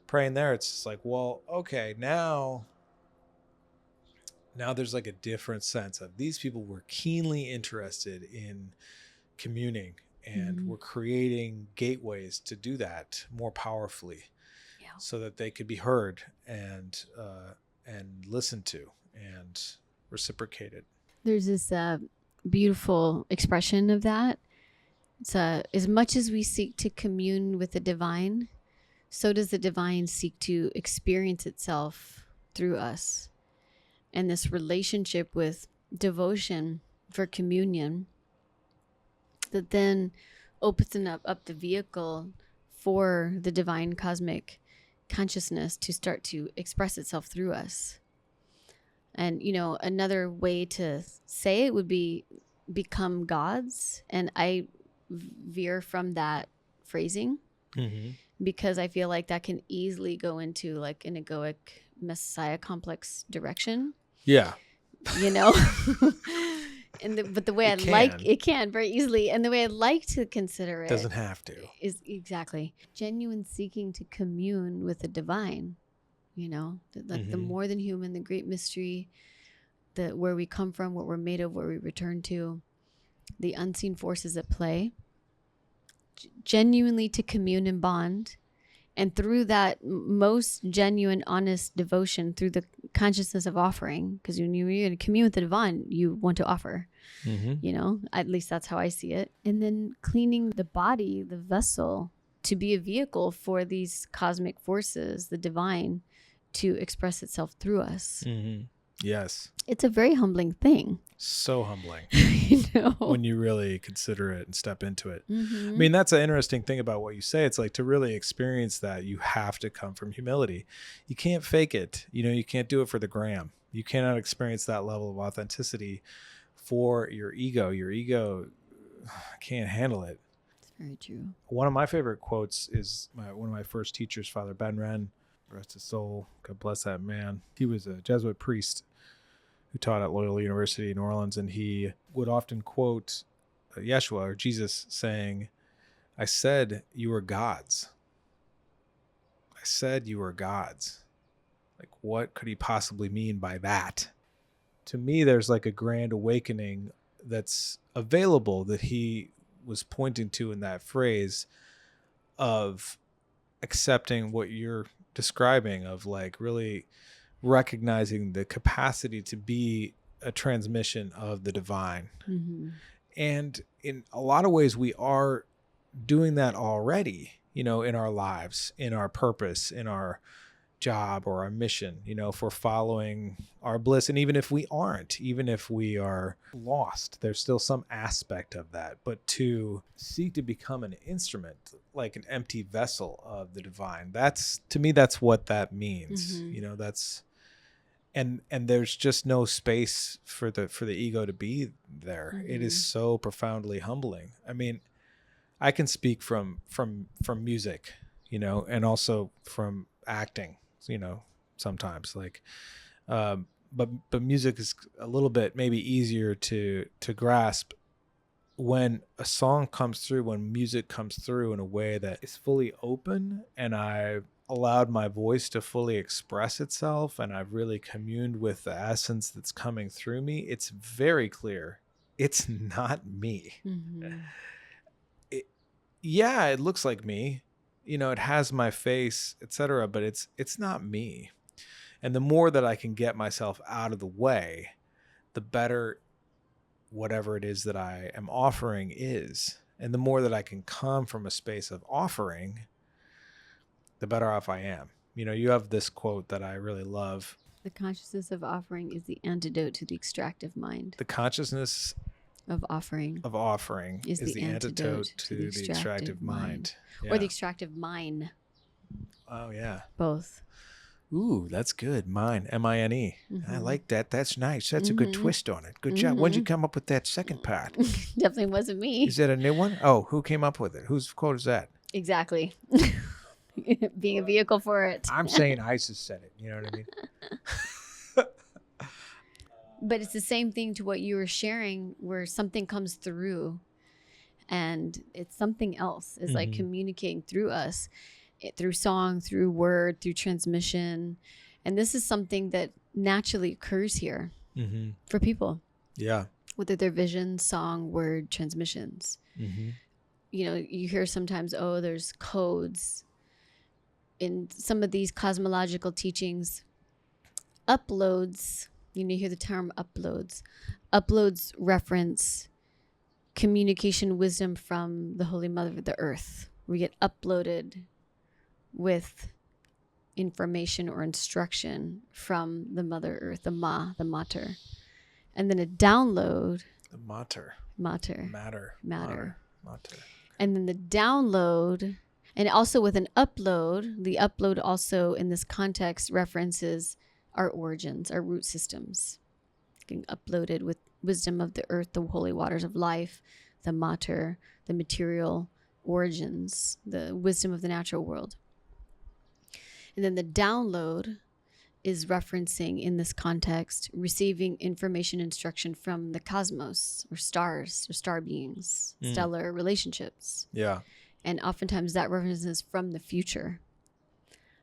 praying there. It's just like, well, okay, now there's like a different sense of these people were keenly interested in communing, and we're creating gateways to do that more powerfully, so that they could be heard and listened to and reciprocated. There's this beautiful expression of that. It's as much as we seek to commune with the divine, so does the divine seek to experience itself through us. And this relationship with devotion for communion that then opens up the vehicle for the divine cosmic consciousness to start to express itself through us. And, you know, another way to say it would be become gods. And I veer from that phrasing because I feel like that can easily go into like an egoic messiah complex direction. Yeah. You know? But the way it can very easily. And the way I like to consider it doesn't have to is exactly genuine seeking to commune with the divine. You know, like the more than human, the great mystery, where we come from, what we're made of, where we return to, the unseen forces at play, genuinely to commune and bond. And through that most genuine, honest devotion, through the consciousness of offering, because when you're going to commune with the divine, you want to offer, you know, at least that's how I see it. And then cleaning the body, the vessel, to be a vehicle for these cosmic forces, the divine, to express itself through us. Yes. It's a very humbling thing. So humbling. You know? When you really consider it and step into it. I mean, that's an interesting thing about what you say. It's like, to really experience that, you have to come from humility. You can't fake it. You know, you can't do it for the gram. You cannot experience that level of authenticity for your ego. Your ego can't handle it. It's very true. One of my favorite quotes is one of my first teachers, Father Ben Ren, rest his soul, God bless that man. He was a Jesuit priest who taught at Loyola University in New Orleans, and he would often quote Yeshua, or Jesus, saying, I said you are gods. I said you are gods. Like, what could he possibly mean by that? To me, there's like a grand awakening that's available that he was pointing to in that phrase, of accepting what you're describing, of like really recognizing the capacity to be a transmission of the divine. And in a lot of ways, we are doing that already, you know, in our lives, in our purpose, in our job or our mission, you know, if we're following our bliss. And even if we aren't, even if we are lost, there's still some aspect of that. But to seek to become an instrument, like an empty vessel of the divine, that's, to me, that's what that means. You know, that's, and there's just no space for the ego to be there. It is so profoundly humbling. I mean, I can speak from music, you know, and also from acting, you know, sometimes, like, but music is a little bit maybe easier to grasp when a song comes through, when music comes through in a way that is fully open, and I've allowed my voice to fully express itself, and I've really communed with the essence that's coming through me. It's very clear it's not me. It looks like me, you know, it has my face, etc., but it's not me. And the more that I can get myself out of the way, the better whatever it is that I am offering is. And the more that I can come from a space of offering, the better off I am. You know, you have this quote that I really love. The consciousness of offering is the antidote to the extractive mind. The consciousness of offering is the antidote to the extractive mind. Or the extractive mine. Oh, yeah. Both. Ooh, that's good. Mine, M-I-N-E. Mm-hmm. I like that. That's nice. That's a good twist on it. Good job. When'd you come up with that second part? Definitely wasn't me. Is that a new one? Oh, who came up with it? Whose quote is that? Exactly. Being a vehicle for it. I'm saying Isis said it. You know what I mean? But it's the same thing to what you were sharing, where something comes through and it's something else. It's like communicating through us, through song, through word, through transmission. And this is something that naturally occurs here for people. Yeah. Whether they're vision, song, word, transmissions. You know, you hear sometimes, oh, there's codes. In some of these cosmological teachings, uploads, you know, you hear the term uploads. Uploads reference communication wisdom from the Holy Mother of the Earth. We get uploaded with information or instruction from the Mother Earth, the Ma, the Mater. And then a download. The Mater. Mater. Matter. And then the download, and also with an upload, the upload also in this context references our origins, our root systems. Getting uploaded with wisdom of the earth, the holy waters of life, the Mater, the material origins, the wisdom of the natural world. And then the download is referencing in this context, receiving information instruction from the cosmos or stars or star beings, stellar relationships. Yeah. And oftentimes that references from the future.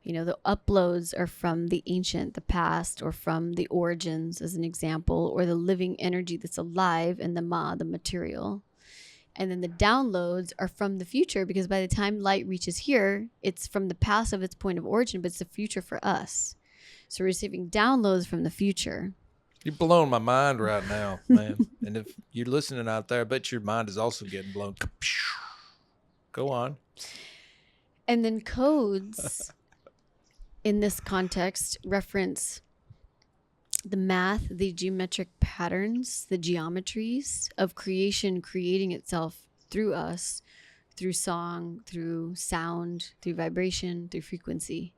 You know, the uploads are from the ancient, the past, or from the origins as an example, or the living energy that's alive in the Ma, the material. And then the downloads are from the future, because by the time light reaches here, it's from the past of its point of origin, but it's the future for us. So we're receiving downloads from the future. You're blowing my mind right now, man. And if you're listening out there, I bet your mind is also getting blown. Go on. And then codes in this context reference the math, the geometric patterns, the geometries of creation creating itself through us, through song, through sound, through vibration, through frequency.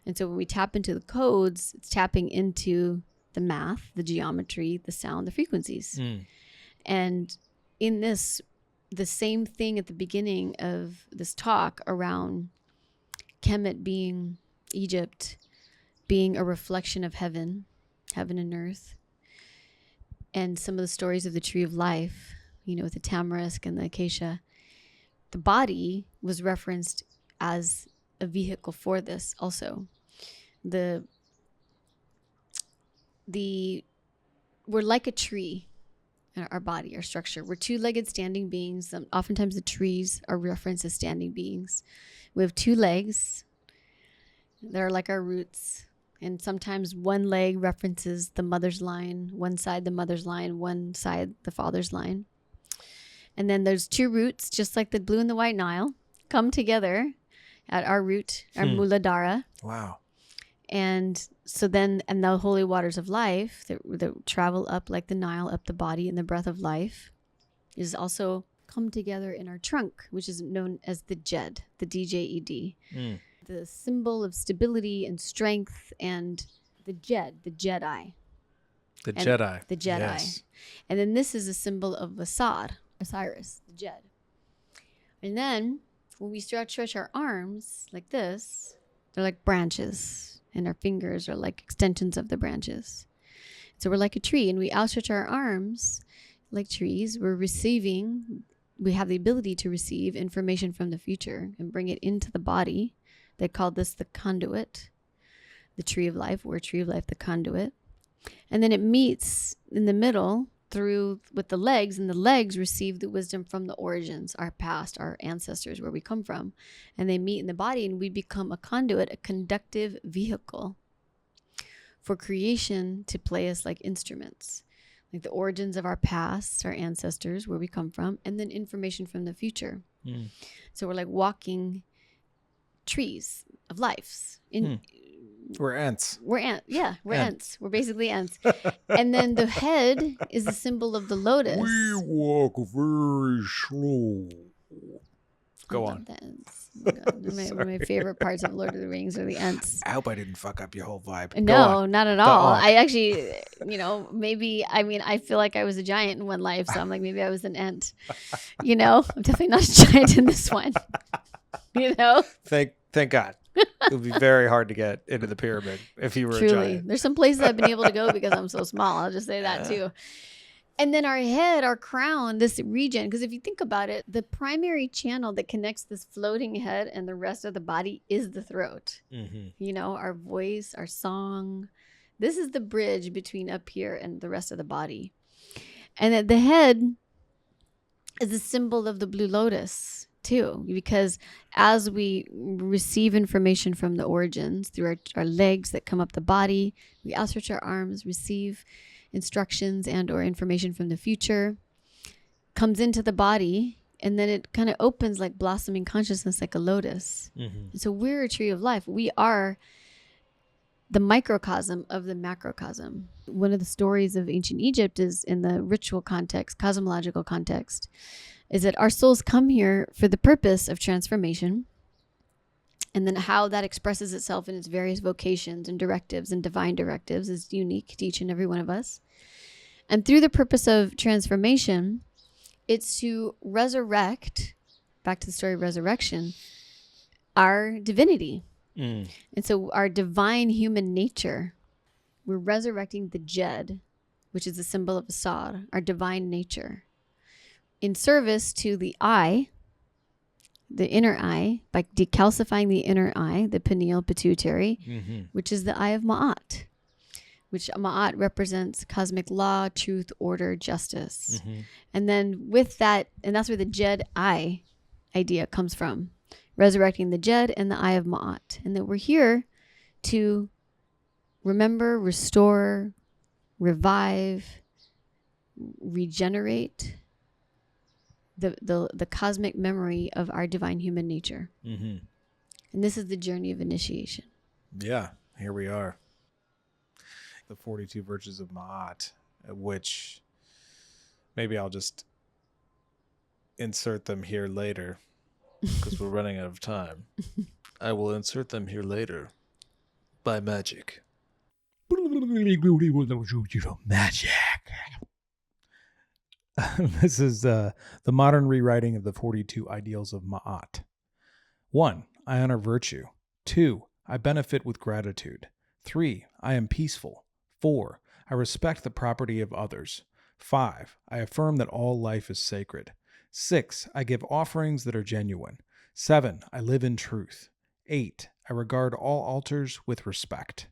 And so when we tap into the codes, it's tapping into the math, the geometry, the sound, the frequencies. And in this, the same thing at the beginning of this talk around Kemet being Egypt, being a reflection of heaven and earth, and some of the stories of the tree of life, you know, with the tamarisk and the acacia, the body was referenced as a vehicle for this also. We're like a tree in our body, our structure. We're two-legged standing beings. Oftentimes the trees are referenced as standing beings. We have two legs. They're like our roots. And sometimes one leg references the mother's line, one side the mother's line, one side the father's line. And then there's two roots, just like the blue and the white Nile, come together at our root, our Muladhara. Wow. And so then, and the holy waters of life that travel up like the Nile, up the body, and the breath of life is also come together in our trunk, which is known as the Jed, the D-J-E-D. The symbol of stability and strength, and the Jed, the Jedi. The Jedi. The Jedi. Yes. And then this is a symbol of Osiris, the Jed. And then when we stretch our arms like this, they're like branches, and our fingers are like extensions of the branches. So we're like a tree, and we outstretch our arms like trees. We have the ability to receive information from the future and bring it into the body. They call this the conduit, the tree of life, or tree of life, the conduit. And then it meets in the middle with the legs, and the legs receive the wisdom from the origins, our past, our ancestors, where we come from. And they meet in the body, and we become a conduit, a conductive vehicle for creation to play us like instruments. like the origins of our past, our ancestors, where we come from, and then information from the future. So we're like walking trees of lives. We're ants. We're ants. We're basically ants. And then the head is the symbol of the lotus. We walk very slow. Go on. The ents. Oh my God. One of my favorite parts of Lord of the Rings are the ents. I hope I didn't fuck up your whole vibe. No, not at all. I actually, I feel like I was a giant in one life. So I'm like, maybe I was an ent. I'm definitely not a giant in this one. Thank God. It would be very hard to get into the pyramid if you were a giant. There's some places I've been able to go because I'm so small. I'll just say that too. And then our head, our crown, this region, because if you think about it, the primary channel that connects this floating head and the rest of the body is the throat. Our voice, our song. This is the bridge between up here and the rest of the body. And that the head is a symbol of the blue lotus too, because as we receive information from the origins through our legs that come up the body, we outstretch our arms, receive instructions and or information from the future, comes into the body, and then it kind of opens like blossoming consciousness, like a lotus. And so we're a tree of life. We are the microcosm of the macrocosm. One of the stories of ancient Egypt is in the ritual context, cosmological context, is that our souls come here for the purpose of transformation, and then how that expresses itself in its various vocations and directives and divine directives is unique to each and every one of us. And through the purpose of transformation, it's to resurrect, back to the story of resurrection, our divinity. And so our divine human nature, we're resurrecting the Jed, which is the symbol of Assad, our divine nature, in service to the I, the inner eye, by decalcifying the inner eye, the pineal pituitary, which is the eye of Maat, which Maat represents cosmic law, truth, order, justice. And then with that, and that's where the Jed eye idea comes from, resurrecting the Jed and the eye of Maat. And that we're here to remember, restore, revive, regenerate the cosmic memory of our divine human nature. And this is the journey of initiation. Yeah, here we are. The 42 virtues of Maat, which maybe I'll just insert them here later because we're running out of time. I will insert them here later by magic. Magic. This is the modern rewriting of the 42 ideals of Maat. 1. I honor virtue. 2. I benefit with gratitude. 3. I am peaceful. 4. I respect the property of others. 5. I affirm that all life is sacred. 6. I give offerings that are genuine. 7. I live in truth. 8. I regard all altars with respect.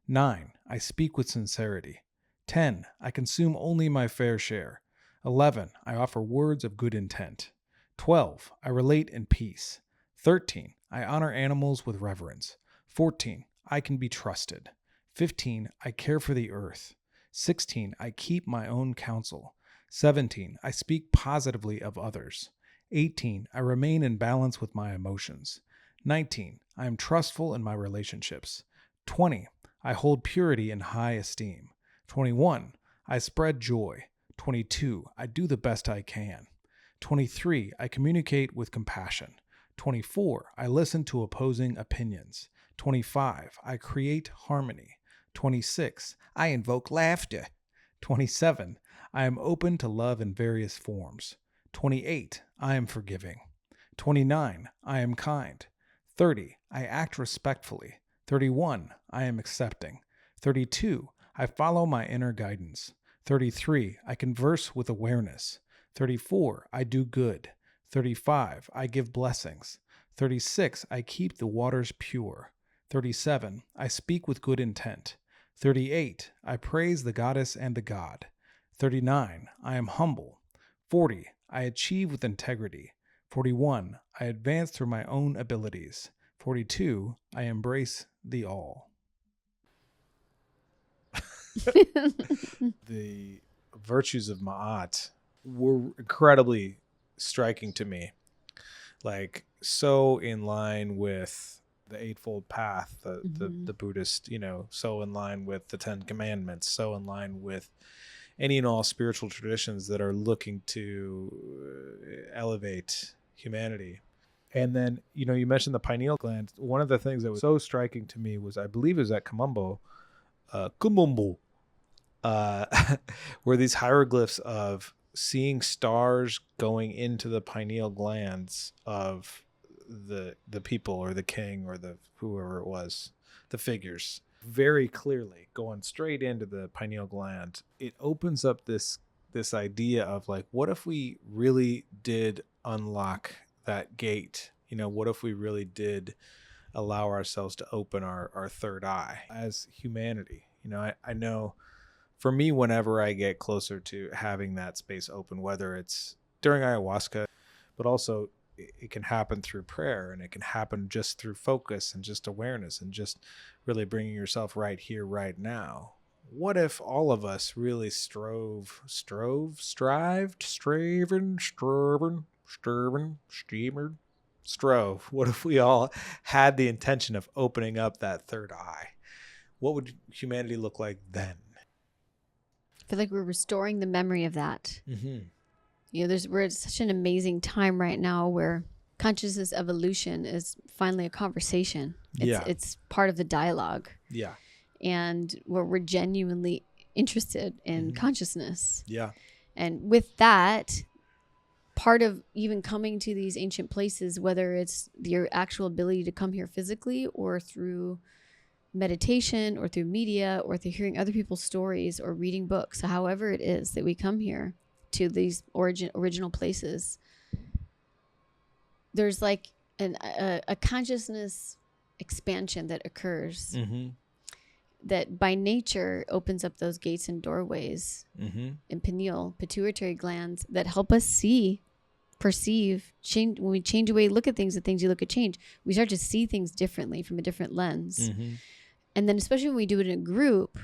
9. I speak with sincerity. 10. I consume only my fair share. 11. I offer words of good intent. 12. I relate in peace. 13. I honor animals with reverence. 14. I can be trusted. 15. I care for the earth. 16. I keep my own counsel. 17. I speak positively of others. 18. I remain in balance with my emotions. 19. I am trustful in my relationships. 20. I hold purity in high esteem. 21. I spread joy. 22. I do the best I can. 23. I communicate with compassion. 24. I listen to opposing opinions. 25. I create harmony. 26. I invoke laughter. 27. I am open to love in various forms. 28. I am forgiving. 29. I am kind. 30. I act respectfully. 31. I am accepting. 32. I follow my inner guidance. 33. I converse with awareness. 34. I do good. 35. I give blessings. 36. I keep the waters pure. 37. I speak with good intent. 38. I praise the goddess and the god. 39. I am humble. 40. I achieve with integrity. 41. I advance through my own abilities. 42. I embrace the all. The virtues of Maat were incredibly striking to me. Like, so in line with the Eightfold Path, the Buddhist, so in line with the Ten Commandments, so in line with any and all spiritual traditions that are looking to elevate humanity. And then, you mentioned the pineal gland. One of the things that was so striking to me was, I believe it was at Kumumbo, were these hieroglyphs of seeing stars going into the pineal glands of the people or the king or the whoever it was, the figures, very clearly going straight into the pineal gland. It opens up this idea of like, what if we really did unlock that gate? What if we really did allow ourselves to open our third eye as humanity? I know for me, whenever I get closer to having that space open, whether it's during ayahuasca, but also it can happen through prayer, and it can happen just through focus and just awareness and just really bringing yourself right here, right now. What if all of us really strove? What if we all had the intention of opening up that third eye? What would humanity look like then? I feel like we're restoring the memory of that. Mm-hmm. We're at such an amazing time right now where consciousness evolution is finally a conversation. It's part of the dialogue. Yeah. And where we're genuinely interested in Mm-hmm. consciousness. Yeah. And with that, part of even coming to these ancient places, whether it's your actual ability to come here physically or through meditation or through media or through hearing other people's stories or reading books, so however it is that we come here to these original places, there's like a consciousness expansion that occurs. Mm-hmm. That by nature opens up those gates and doorways in pineal, pituitary glands that help us see, perceive, change. When we change the way you look at things, the things you look at change. We start to see things differently from a different lens. Mm-hmm. And then especially when we do it in a group,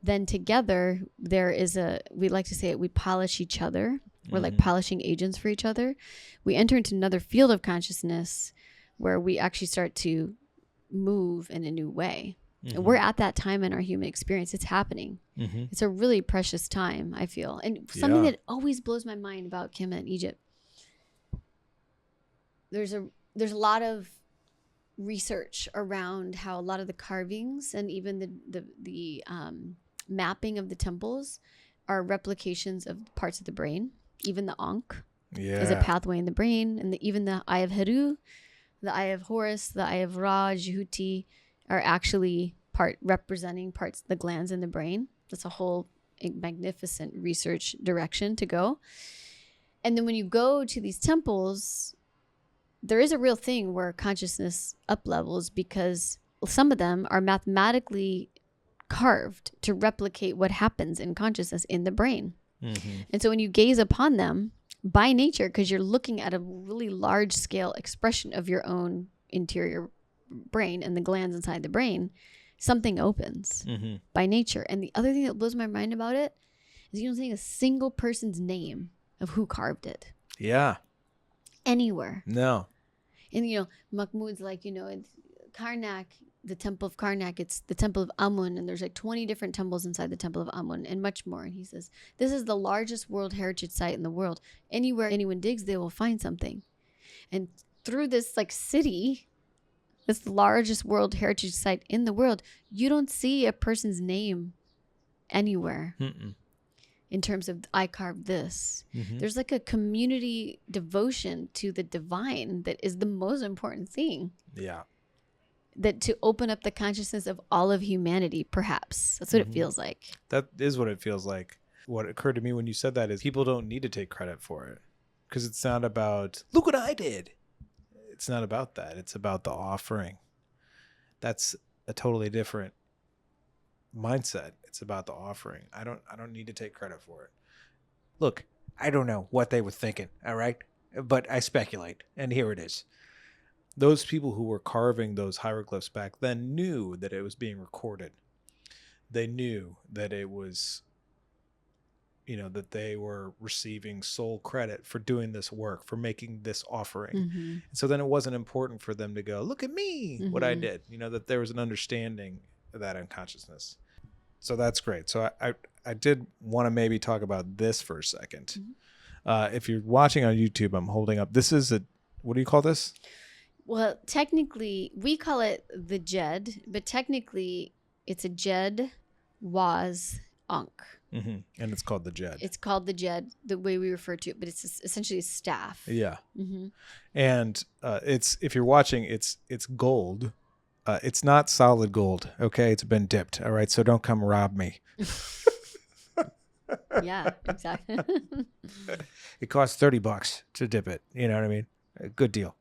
then together there is we like to say it, we polish each other. We're like polishing agents for each other. We enter into another field of consciousness where we actually start to move in a new way. And we're at that time in our human experience. It's happening. Mm-hmm. It's a really precious time, I feel. And something that always blows my mind about Kemet and Egypt. There's a lot of research around how a lot of the carvings and even the mapping of the temples are replications of parts of the brain. Even the Ankh is a pathway in the brain. And even the Eye of Heru, the Eye of Horus, the Eye of Ra, Jehuti, are actually representing parts of the glands in the brain. That's a whole magnificent research direction to go. And then when you go to these temples, there is a real thing where consciousness up levels, because some of them are mathematically carved to replicate what happens in consciousness in the brain. Mm-hmm. And so when you gaze upon them by nature, because you're looking at a really large scale expression of your own interior brain and the glands inside the brain, something opens by nature. And the other thing that blows my mind about it is you don't see a single person's name of who carved it. Yeah. Anywhere. No. And Mahmoud's like, it's Karnak, the temple of Karnak, it's the temple of Amun, and there's like 20 different temples inside the temple of Amun and much more. And he says, this is the largest World Heritage Site in the world. Anywhere anyone digs, they will find something. And through this like city, this largest World Heritage Site in the world, you don't see a person's name anywhere. In terms of, I carved this. There's like a community devotion to the divine that is the most important thing. Yeah. That to open up the consciousness of all of humanity, perhaps. That's what it feels like. That is what it feels like. What occurred to me when you said that is people don't need to take credit for it, because it's not about, look what I did. It's not about that. It's about the offering. That's a totally different mindset. It's about the offering. I don't need to take credit for it. Look, I don't know what they were thinking, all right? But I speculate, and here it is. Those people who were carving those hieroglyphs back then knew that it was being recorded. They knew that it was that they were receiving sole credit for doing this work, for making this offering. Mm-hmm. And so then it wasn't important for them to go, look at me, what I Mm-hmm. did, that there was an understanding of that unconsciousness. So that's great. So I did want to maybe talk about this for a second. Mm-hmm. If you're watching on YouTube, I'm holding up, this is what do you call this? Well, technically, we call it the Jed, but technically it's a Jed was Ankh. Mm-hmm. And it's called the Jed. It's called the Jed, the way we refer to it, but it's essentially a staff. Yeah. Mm-hmm. And if you're watching, it's gold. It's not solid gold. Okay. It's been dipped. All right. So don't come rob me. Yeah, exactly. It costs $30 to dip it. You know what I mean? A good deal.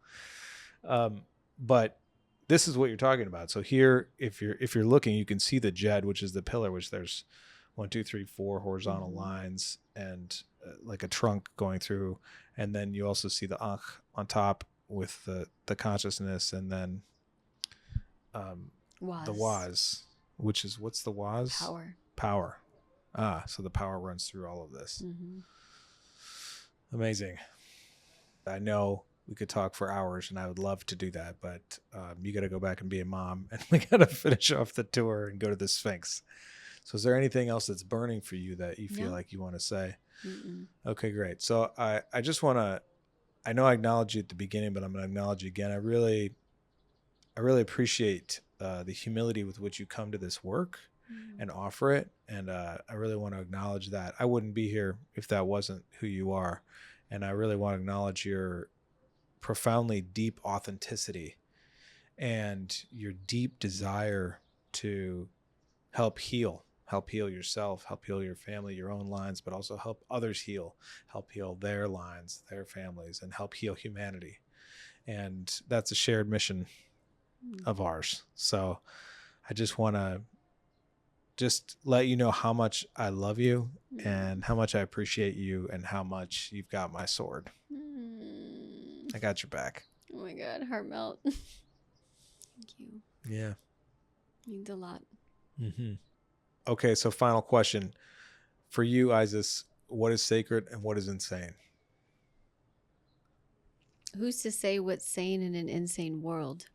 But this is what you're talking about. So here, if you're looking, you can see the Jed, which is the pillar, which there's 1, 2, 3, 4 horizontal lines and like a trunk going through. And then you also see the Ankh on top with the consciousness, and then the Was, which is, what's the Was? Power. So the power runs through all of this. Mm-hmm. Amazing. I know we could talk for hours, and I would love to do that, but you got to go back and be a mom, and we got to finish off the tour and go to the Sphinx. So is there anything else that's burning for you that you feel like you want to say? Mm-mm. Okay, great. So I just want to, I know I acknowledged you at the beginning, but I'm going to acknowledge you again. I really appreciate the humility with which you come to this work and offer it. And I really want to acknowledge that. I wouldn't be here if that wasn't who you are. And I really want to acknowledge your profoundly deep authenticity and your deep desire to help heal yourself, help heal your family, your own lines, but also help others heal, help heal their lines, their families, and help heal humanity. And that's a shared mission of ours. So I just want to let you know how much I love you and how much I appreciate you and how much you've got my sword. I got your back. Oh my God, heart melt. Thank you. Yeah. Means a lot. Mm-hmm. Okay, so final question. For you, Isis, what is sacred and what is insane? Who's to say what's sane in an insane world?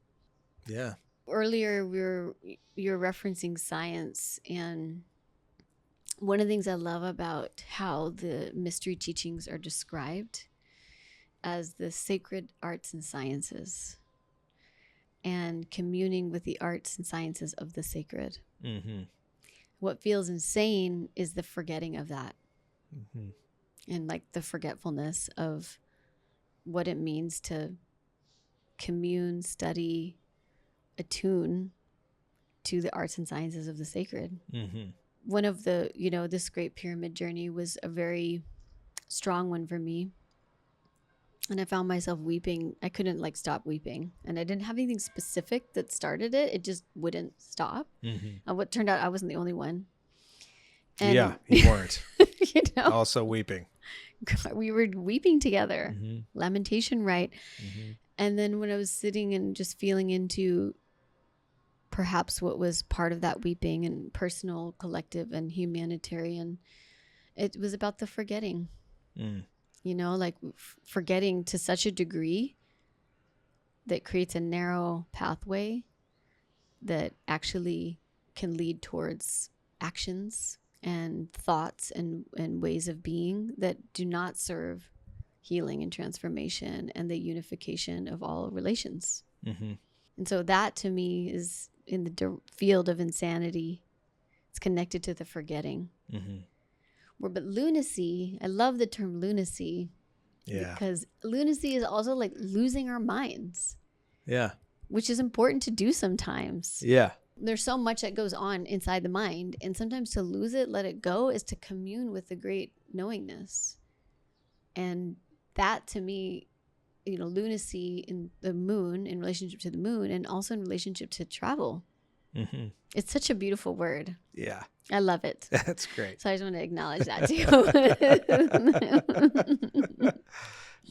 Yeah. Earlier, you're referencing science, and one of the things I love about how the mystery teachings are described as the sacred arts and sciences and communing with the arts and sciences of the sacred. Mm-hmm. What feels insane is the forgetting of that. Mm-hmm. And like the forgetfulness of what it means to commune, study, attune to the arts and sciences of the sacred. Mm-hmm. One of the, this Great Pyramid journey was a very strong one for me. And I found myself weeping. I couldn't stop weeping. And I didn't have anything specific that started it. It just wouldn't stop. Mm-hmm. And what turned out, I wasn't the only one. And yeah, you weren't. you know, Also weeping. we were weeping together. Mm-hmm. Lamentation, right? Mm-hmm. And then when I was sitting and just feeling into perhaps what was part of that weeping and personal, collective, and humanitarian, it was about the forgetting. Mm. Forgetting to such a degree that creates a narrow pathway that actually can lead towards actions and thoughts and ways of being that do not serve healing and transformation and the unification of all relations. Mm-hmm. And so that to me is in the field of insanity. It's connected to the forgetting. Mm-hmm. But lunacy, I love the term lunacy. Yeah. Because lunacy is also like losing our minds. Yeah. Which is important to do sometimes. Yeah. There's so much that goes on inside the mind. And sometimes to lose it, let it go, is to commune with the great knowingness. And that to me, lunacy in the moon, in relationship to the moon, and also in relationship to travel. Mm-hmm. It's such a beautiful word. Yeah. I love it. That's great. So I just want to acknowledge that too.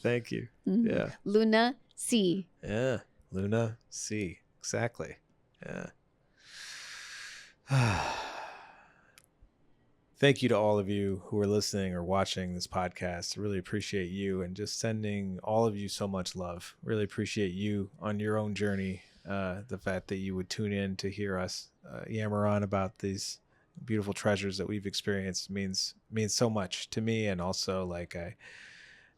Thank you. Yeah. Lunacy. Yeah. Lunacy. Exactly. Yeah. thank you to all of you who are listening or watching this podcast. I really appreciate you, and just sending all of you so much love. Really appreciate you on your own journey. The fact that you would tune in to hear us yammer on about these beautiful treasures that we've experienced means so much to me. And also, like, I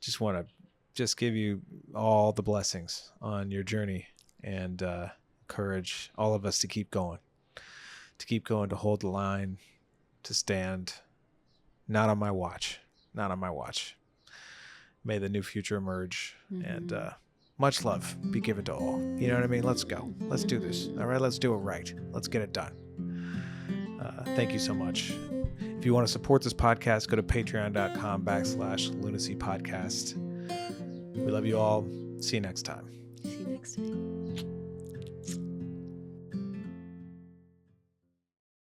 just want to just give you all the blessings on your journey, and encourage all of us to keep going, to hold the line, to stand. Not on my watch. May the new future emerge. And much love be given to all. You know what I mean? Let's go. Let's do this. All right, let's do it right. Let's get it done. Thank you so much. If you want to support this podcast, go to patreon.com/Lunacy podcast. We love you all. See you next time. See you next time.